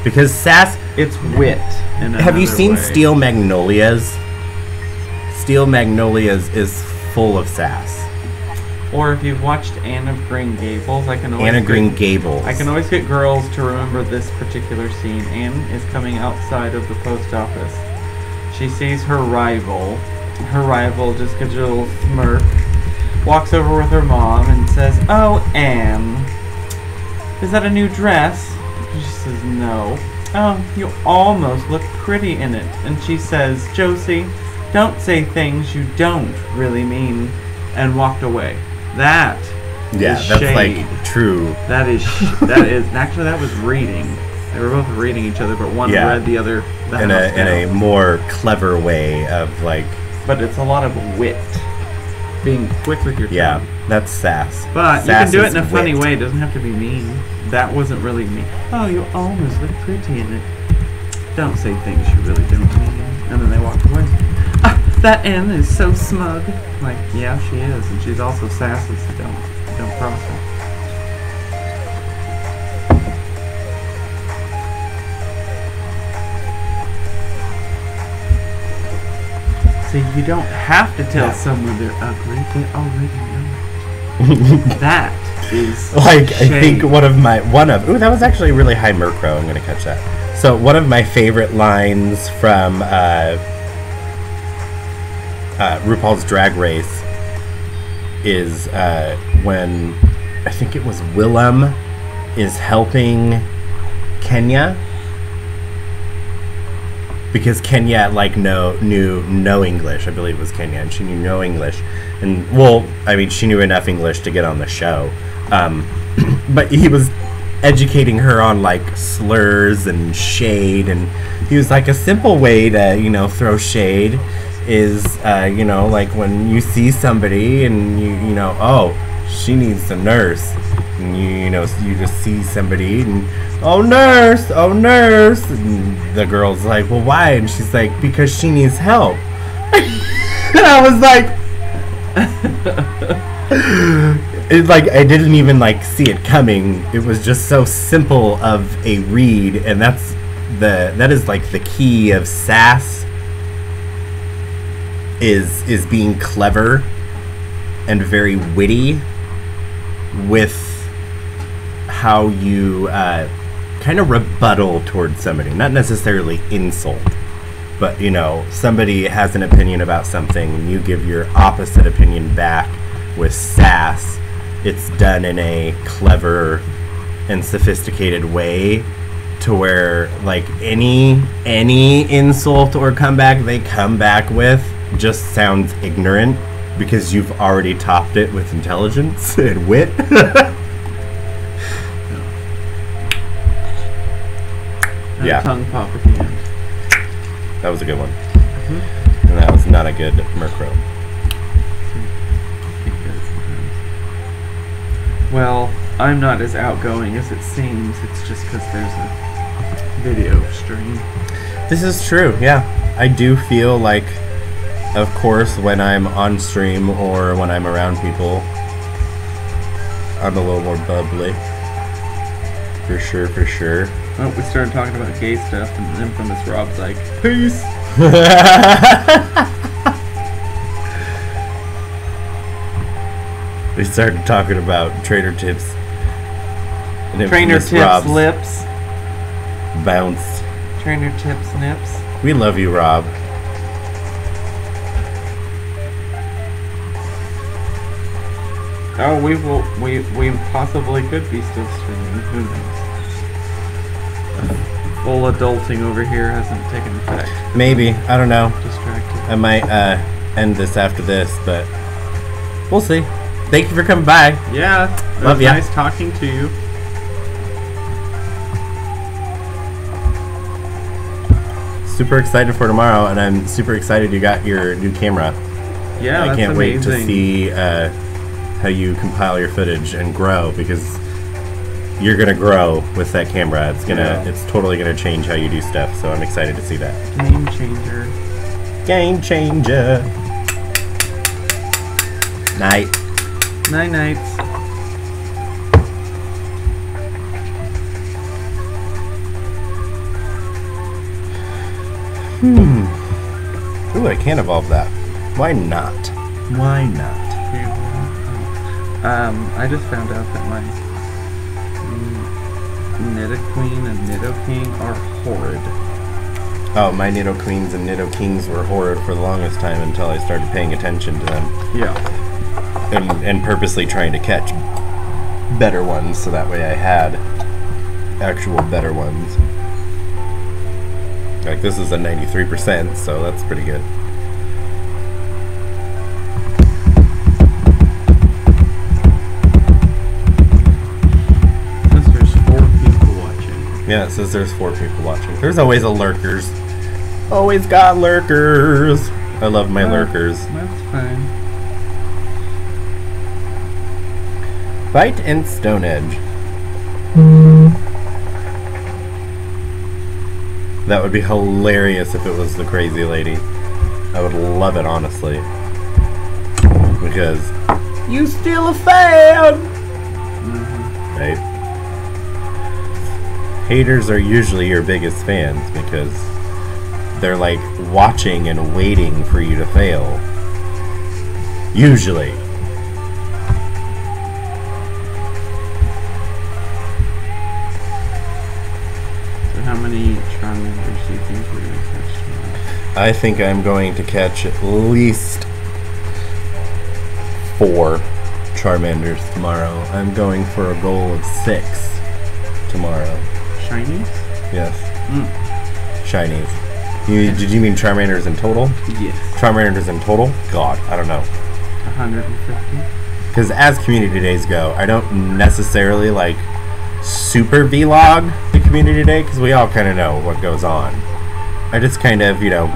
Because sass, it's wit. Have you seen Steel Magnolias? Steel Magnolias is full of sass. Or if you've watched Anne of Green Gables, I can always get girls to remember this particular scene. Anne is coming outside of the post office. She sees her rival. Her rival just gives her a little smirk, walks over with her mom and says, "Oh, Anne, is that a new dress?" She says, "No." "Oh, you almost look pretty in it." And she says, "Josie, don't say things you don't really mean," and walked away. That is that's shade. Like true. That is actually that was reading. They were both reading each other, but one read the other in a more clever way of like. But it's a lot of wit, being quick with your tongue. Yeah, that's sass. But sass you can do it in a funny wit. way. It doesn't have to be mean. That wasn't really mean. "Oh, you almost look pretty in it. Don't say things you really don't mean." And then they walked away. That Anne is so smug. Like, yeah, she is, and she's also sassy. So don't cross her. See, you don't have to tell someone they're ugly. They already know. That is like shade. I think ooh, that was actually really high Murkrow. I'm gonna catch that. So one of my favorite lines from RuPaul's Drag Race is when I think it was Willem is helping Kenya because Kenya like knew no English. I believe it was Kenya, and she knew no English, and well, I mean, she knew enough English to get on the show, but he was educating her on like slurs and shade, and he was like, a simple way to throw shade is like when you see somebody and you know, oh, she needs a nurse, and you just see somebody and oh nurse, and the girl's like, well, why? And she's like, because she needs help. And I was like, it's like I didn't even like see it coming. It was just so simple of a read, and that is like the key of sass is being clever and very witty with how you kind of rebuttal towards somebody, not necessarily insult, but somebody has an opinion about something and you give your opposite opinion back with sass. It's done in a clever and sophisticated way to where like any insult or comeback they come back with just sounds ignorant because you've already topped it with intelligence and wit. Yeah. Tongue pop at the end. That was a good one. Mm-hmm. And that was not a good Murkrow. Well, I'm not as outgoing as it seems. It's just because there's a video stream. This is true, yeah. I do feel like, of course, when I'm on stream or when I'm around people, I'm a little more bubbly. For sure. Oh, we started talking about gay stuff, and then infamous Rob's like, peace! We started talking about trainer tips. And trainer tips Rob's lips. Bounced. Trainer tips nips. We love you, Rob. Oh, we possibly could be still streaming. Who knows? Full adulting over here hasn't taken effect. Maybe. I don't know. Distracted. I might end this after this, but we'll see. Thank you for coming by. Yeah. It Love was ya. nice talking to you. Super excited for tomorrow, and I'm super excited you got your new camera. Yeah, I can't amazing. wait to see how you compile your footage and grow, because you're gonna grow with that camera. It's totally gonna change how you do stuff. So I'm excited to see that. Game changer. Game changer. Night. Night nights. Ooh, I can't evolve that. Why not? Why not? I just found out that my Nidoqueen and Nidoking are horrid. Oh, my Nidoqueens and Nidokings were horrid for the longest time until I started paying attention to them. Yeah. And purposely trying to catch better ones so that way I had actual better ones. Like, this is a 93%, so that's pretty good. It says there's 4 people watching. Yeah, it says there's 4 people watching. There's always a lurkers. Always got lurkers. I love my lurkers. That's fine. Fight and Stone Edge. That would be hilarious if it was the crazy lady. I would love it, honestly. Because you still a fan! Right? Haters are usually your biggest fans because they're like watching and waiting for you to fail. Usually. So how many Charmanders do you think we're going to catch tomorrow? I think I'm going to catch at least 4 Charmanders tomorrow. I'm going for a goal of 6 tomorrow. Shinies? Yes. Shinies. Did you mean Charmanders in total? Yes. Charmanders in total? God, I don't know. 150? Because as community days go, I don't necessarily like super vlog the community day because we all kind of know what goes on. I just kind of, you know,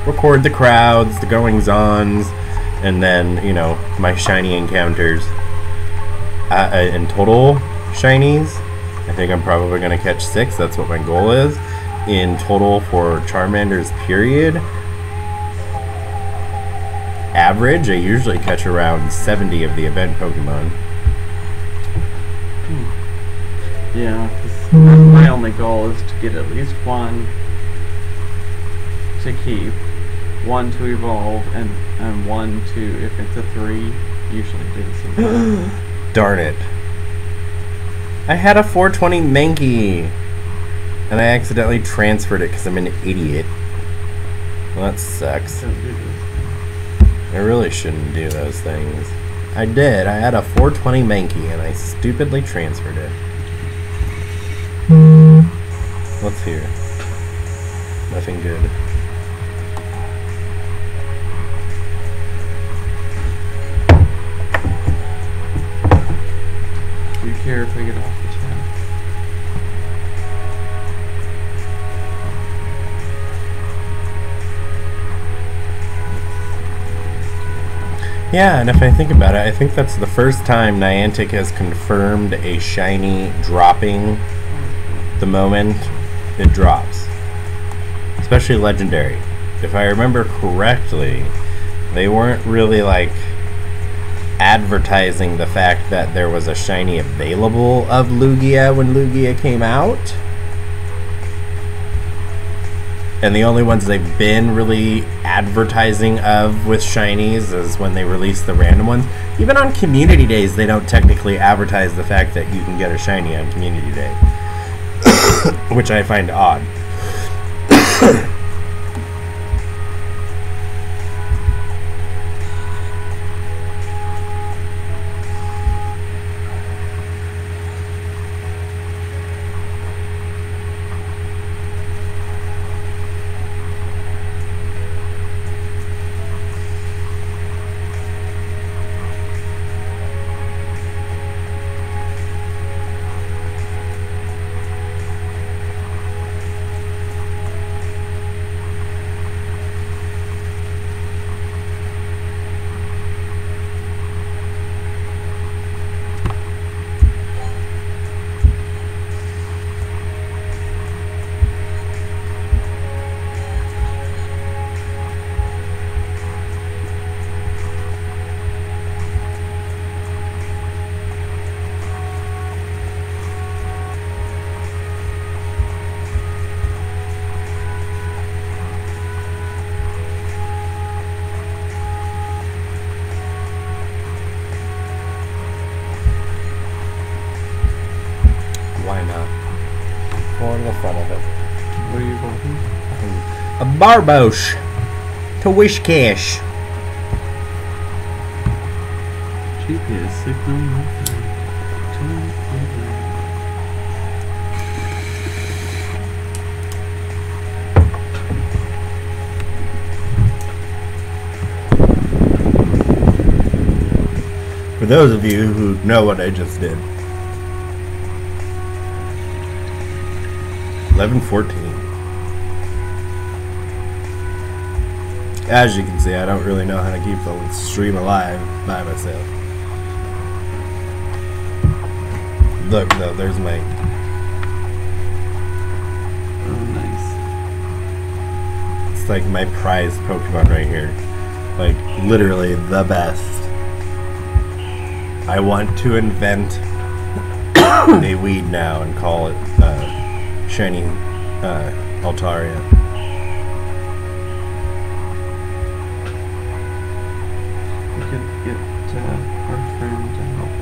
record the crowds, the goings-ons, and then, you know, my shiny encounters. In total shinies, I think I'm probably going to catch 6. That's what my goal is. In total for Charmanders, period. Average, I usually catch around 70 of the event Pokemon. Yeah, 'cause my only goal is to get at least 1 to keep, 1 to evolve, and 1 to, if it's a 3, usually do something. Darn it. I had a 420 Mankey, and I accidentally transferred it because I'm an idiot. Well, that sucks. Don't do this. I really shouldn't do those things. I did. I had a 420 Mankey, and I stupidly transferred it. Let's hear. Nothing good. Do you care if I get off the chat? Yeah, and if I think about it, I think that's the first time Niantic has confirmed a shiny dropping the moment it drops. Especially legendary. If I remember correctly, they weren't really like advertising the fact that there was a shiny available of Lugia when Lugia came out. And the only ones they've been really advertising of with shinies is when they release the random ones. Even on community days, they don't technically advertise the fact that you can get a shiny on community day. Which I find odd. Why not? For the fun of it. What are you holding? A Barbosh to Wishcash. GPS signal nothing. For those of you who know what I just did. 11:14. As you can see, I don't really know how to keep the stream alive by myself. Look, no, there's my... Oh, nice. It's like my prized Pokemon right here. Like, literally the best. I want to invent a weed now and call it shiny Altaria. could get our friend to help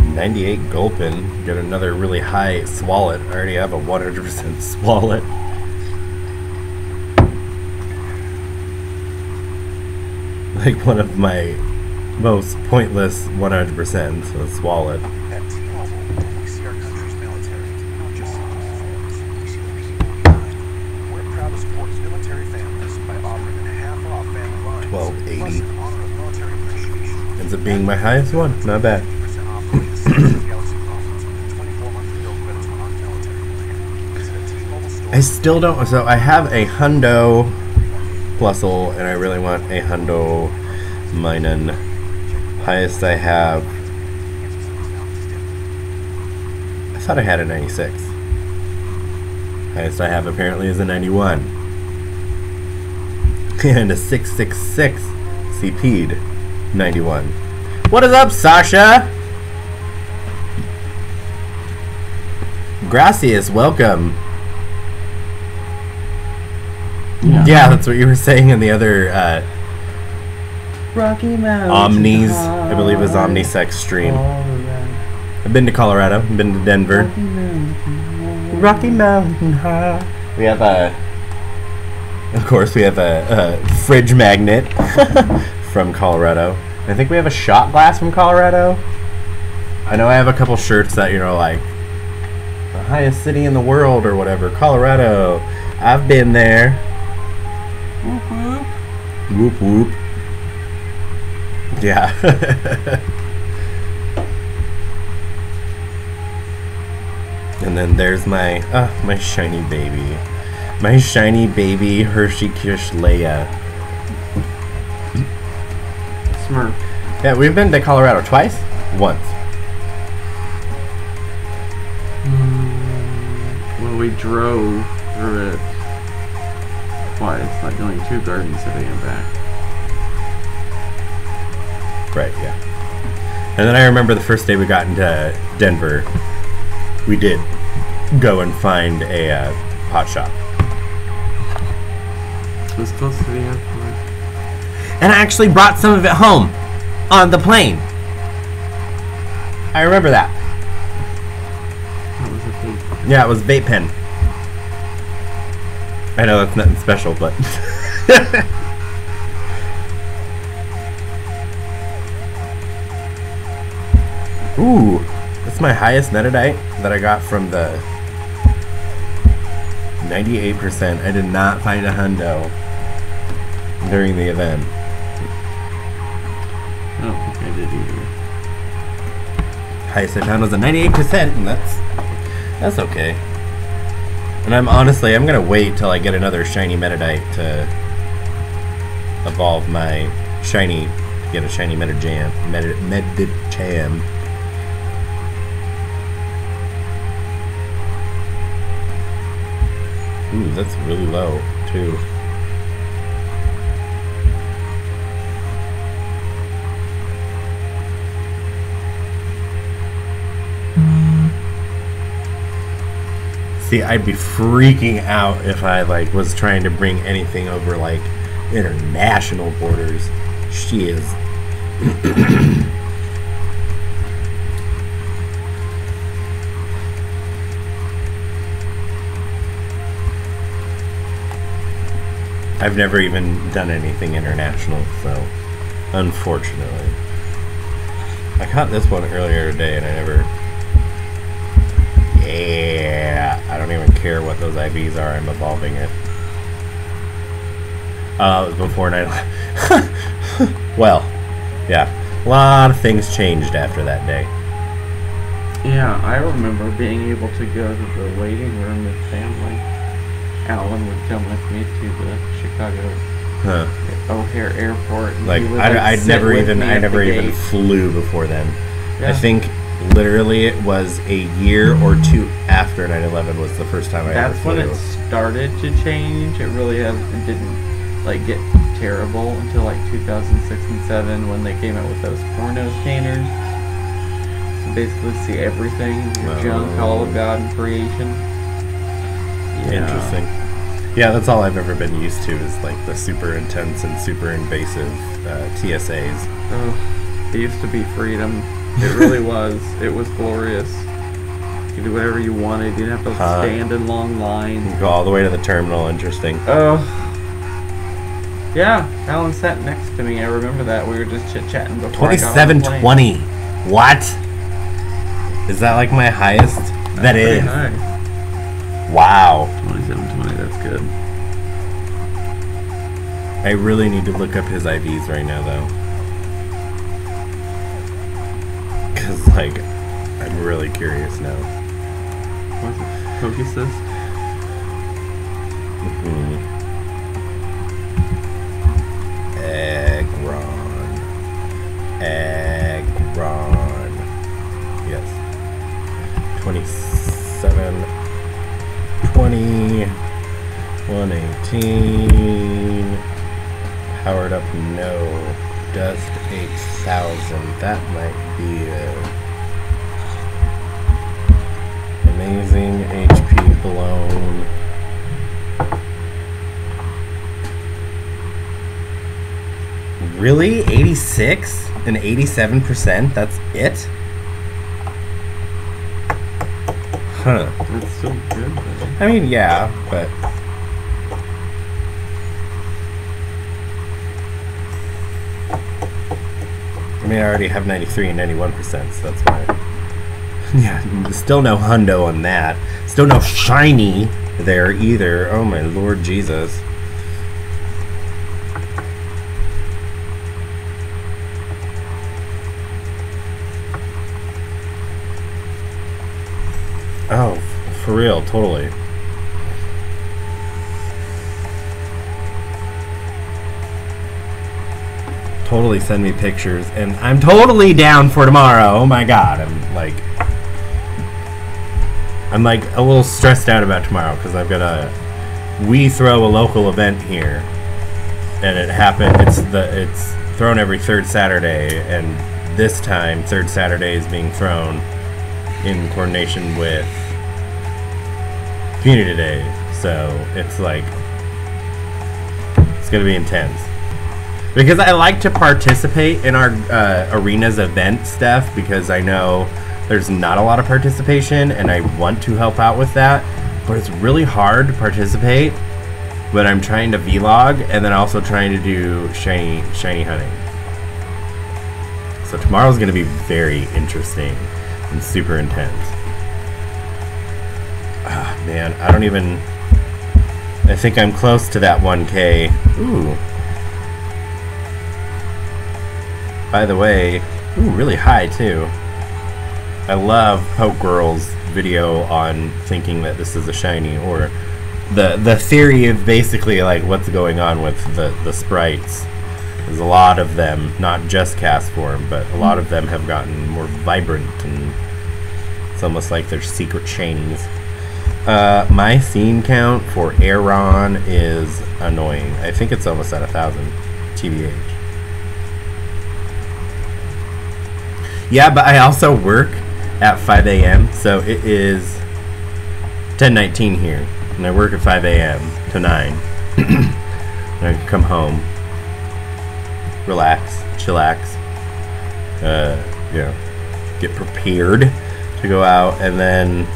them. 98 Gulpin. Get another really high Swallet. I already have a 100% Swallet. Like one of my most pointless 100%, so Swallet. At T-Mobile, we see our country's military. We don't just see uniforms. We see the people behind them. We're proud to support military families by offering them half-off family lines. 1280. Plus, in honor of military appreciation, Ends up being my highest one. Not bad. 50% off the latest Samsung Galaxy phones and 24-month bill credits on military plan. Visit a T-Mobile store. I still don't. So I have a Hundo Plusle, and I really want a Hundo Minen. Highest I have. I thought I had a 96. Highest I have apparently is a 91. And a 666 CP'd 91. What is up, Sasha? Gracias, welcome. Yeah, that's what you were saying in the other Rocky Mountain. Omnis, I believe it was Omnisex stream. I've been to Colorado, I've been to Denver. Rocky Mountain High. We have of course, we have a fridge magnet from Colorado. I think we have a shot glass from Colorado. I know I have a couple shirts that, you know, like the highest city in the world or whatever. Colorado. I've been there. Whoop whoop. Whoop whoop. Yeah. And then there's my my shiny baby. My shiny baby Hershey Kish Leia. Smurf. Yeah, we've been to Colorado twice. Once. Well, we drove through it twice, like going to Garden City and back. Right, yeah. And then I remember the first day we got into Denver, we did go and find a pot shop. It was close to the airport. And I actually brought some of it home on the plane. I remember that. That was a vape. Yeah, it was vape pen. I know that's nothing special, but ooh, that's my highest Netadite that I got from the 98%. I did not find a hundo during the event. I don't think I did either. Highest I found was a 98%, and that's okay. And I'm gonna wait till I get another shiny Metadite to evolve my shiny, to get a shiny Medicham. Ooh, that's really low, too. See, I'd be freaking out if I was trying to bring anything over international borders. She is. I've never even done anything international, so unfortunately. I caught this one earlier today and I never. Yeah, I don't even care what those IVs are, I'm evolving it. It was before 9/11. Well, yeah, a lot of things changed after that day. Yeah, I remember being able to go to the waiting room with family. Alan would come with me to the Chicago O'Hare Airport. I never even flew before then. Yeah. I think literally it was a year or two after 9/11 was the first time I ever flew. That's when it started to change. It really didn't get terrible until 2006 and 7 when they came out with those porno scanners. To basically see everything, your junk, all of God and creation. Yeah. Interesting. Yeah, that's all I've ever been used to is like the super intense and super invasive TSAs. Oh, it used to be freedom. It really was. It was glorious. You could do whatever you wanted. You didn't have to stand in long lines. Go all the way to the terminal. Interesting. Oh. Yeah, Alan sat next to me. I remember that. We were just chit-chatting before 2720. What? Is that like my highest? That is. High. Wow. 2720, that's good. I really need to look up his IVs right now, though. Because, like, I'm really curious now. What's it? Pokecyst? Agron. Yes. 27, 20, 118. Powered up, no. Dust 8,000. That might be amazing HP blown. Really? 86 and 87%? That's it? Huh. That's so good, though. I mean, yeah, but... I mean, I already have 93 and 91%, so that's why... Yeah, still no hundo on that. Still no shiny there either. Oh my Lord Jesus. Oh, for real, totally. Totally send me pictures, and I'm totally down for tomorrow. Oh my God, I'm like a little stressed out about tomorrow because I've got we throw a local event here, and it happened. It's thrown every third Saturday, and this time third Saturday is being thrown in coordination with Community Day, so it's like it's gonna be intense because I like to participate in our arena's event stuff because I know there's not a lot of participation and I want to help out with that, but it's really hard to participate when I'm trying to vlog and then also trying to do shiny hunting. So tomorrow's gonna be very interesting and super intense. Ah, man, I think I'm close to that 1K. Ooh. By the way, ooh, really high too. I love Poke Girl's video on thinking that this is a shiny, or the theory of basically like what's going on with the sprites. There's a lot of them, not just cast form, but a lot of them have gotten more vibrant, and it's almost like they're secret shinies. My scene count for Aeron is annoying. I think it's almost at 1,000 TBH. Yeah, but I also work at 5 a.m. so it is 10:19 here, and I work at 5 a.m. to 9. And I come home, relax, chillax, get prepared to go out, and then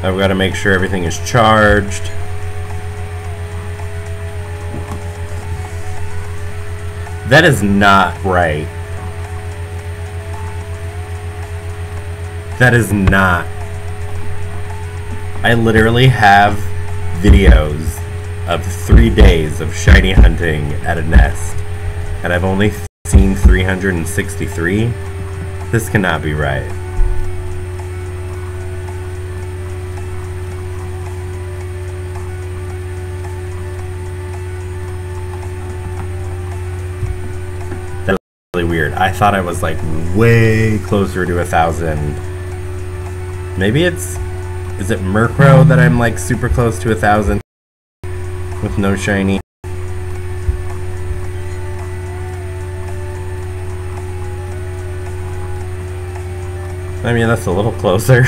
I've got to make sure everything is charged. That is not right. That is not. I literally have videos of 3 days of shiny hunting at a nest, and I've only seen 363. This cannot be right. That's really weird. I thought I was like way closer to 1,000. Maybe is it Murkrow that I'm like super close to 1,000 with no shiny? I mean, that's a little closer.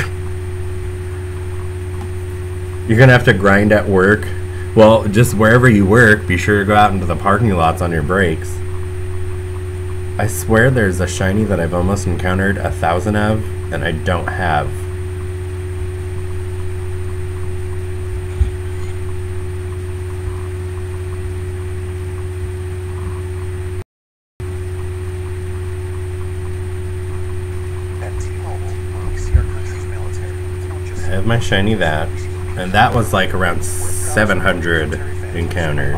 You're gonna have to grind at work Well, just wherever you work, be sure to go out into the parking lots on your breaks. I swear there's a shiny that I've almost encountered 1,000 of, and I don't have. I have my shiny that, and that was like around 700 encounters.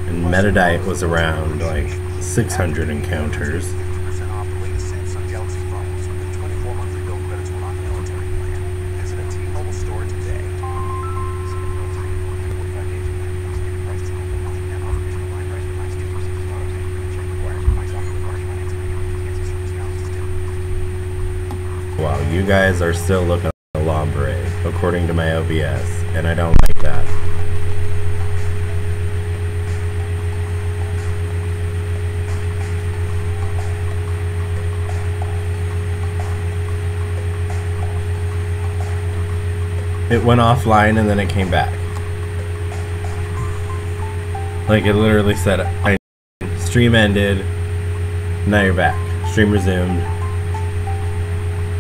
And Metadite was around like 600 encounters. Wow, you guys are still looking at Lombre, according to my OBS, and I don't like that. It went offline and then it came back. Like it literally said, stream ended, now you're back. Stream resumed.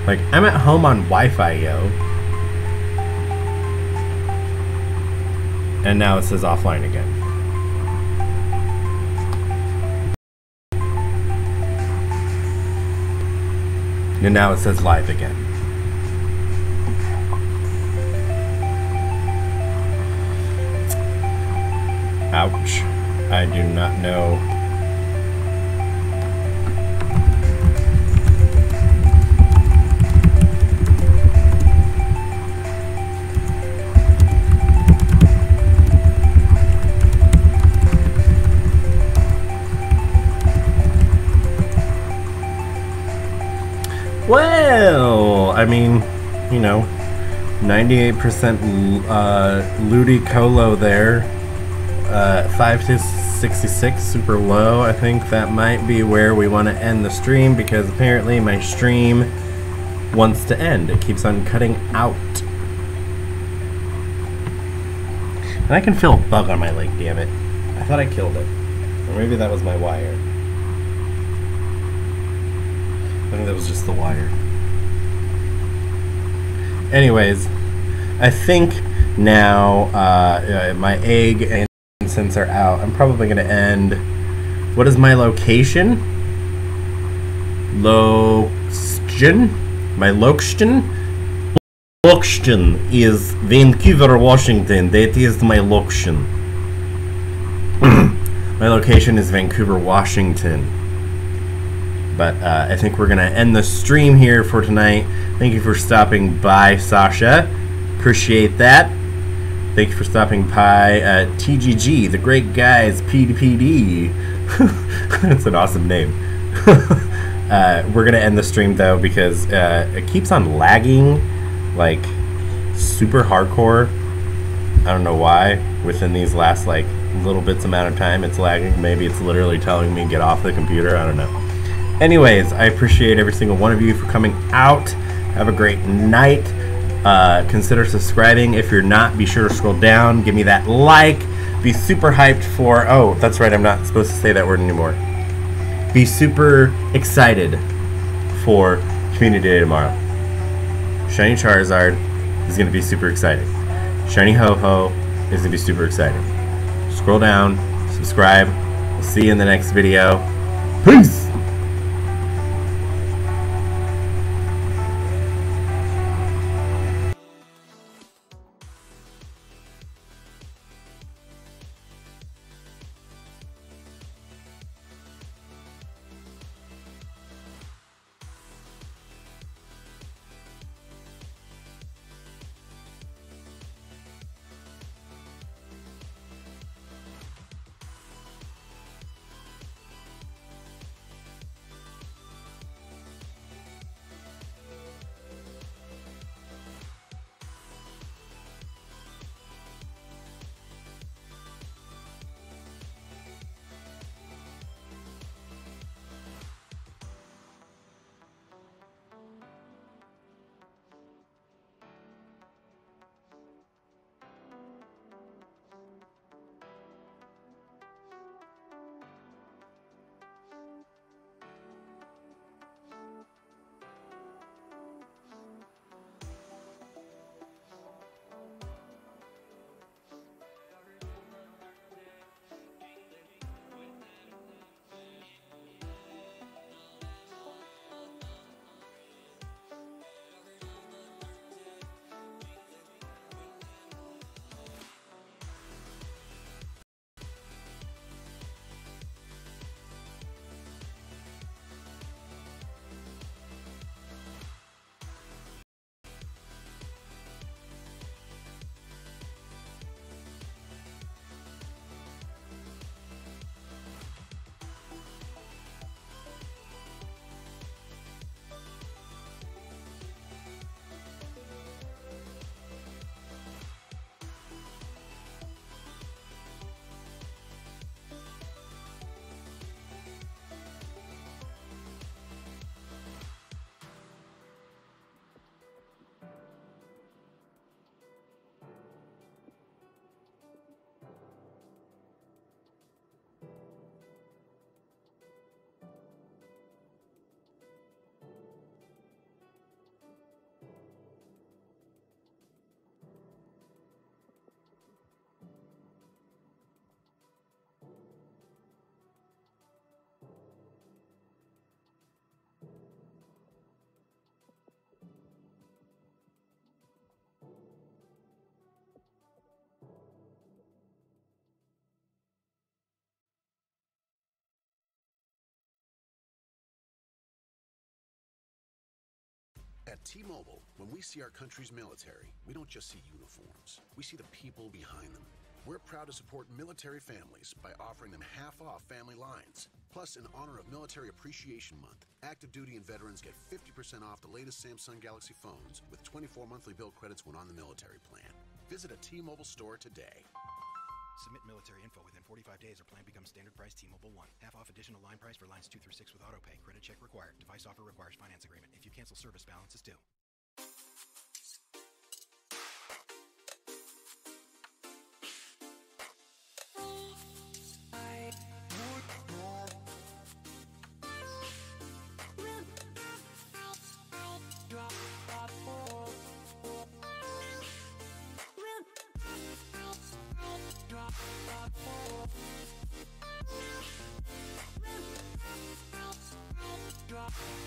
Like, I'm at home on Wi-Fi, yo. And now it says offline again. And now it says live again. Ouch. I do not know. Well, I mean, you know, 98% Ludicolo there. 5 to 66, super low. I think that might be where we want to end the stream because apparently my stream wants to end. It keeps on cutting out. And I can feel a bug on my leg, damn it. I thought I killed it. Or maybe that was my wire. I think that was just the wire. Anyways, I think now my egg and incense are out. I'm probably going to end. What is my location? Location? My location? Location is Vancouver, Washington. That is my location. My location is Vancouver, Washington. But I think we're going to end the stream here for tonight. Thank you for stopping by, Sasha. Appreciate that. Thank you for stopping by, TGG, the Great Guys, PDPD. That's an awesome name. We're going to end the stream, though, because it keeps on lagging, like, super hardcore. I don't know why. Within these last, like, little bits amount of time, it's lagging. Maybe it's literally telling me get off the computer. I don't know. Anyways, I appreciate every single one of you for coming out. Have a great night. Consider subscribing. If you're not, be sure to scroll down. Give me that like. Be super hyped for... Oh, that's right. I'm not supposed to say that word anymore. Be super excited for Community Day tomorrow. Shiny Charizard is going to be super exciting. Shiny Ho-Ho is going to be super exciting. Scroll down. Subscribe. We'll see you in the next video. Peace! At T-Mobile, when we see our country's military, we don't just see uniforms. We see the people behind them. We're proud to support military families by offering them half-off family lines. Plus, in honor of Military Appreciation Month, active duty and veterans get 50% off the latest Samsung Galaxy phones with 24 monthly bill credits when on the military plan. Visit a T-Mobile store today. Submit military info within 45 days or plan becomes standard price T-Mobile 1. Half off additional line price for lines 2 through 6 with autopay. Credit check required. Device offer requires finance agreement. If you cancel, service balance is due. Drop.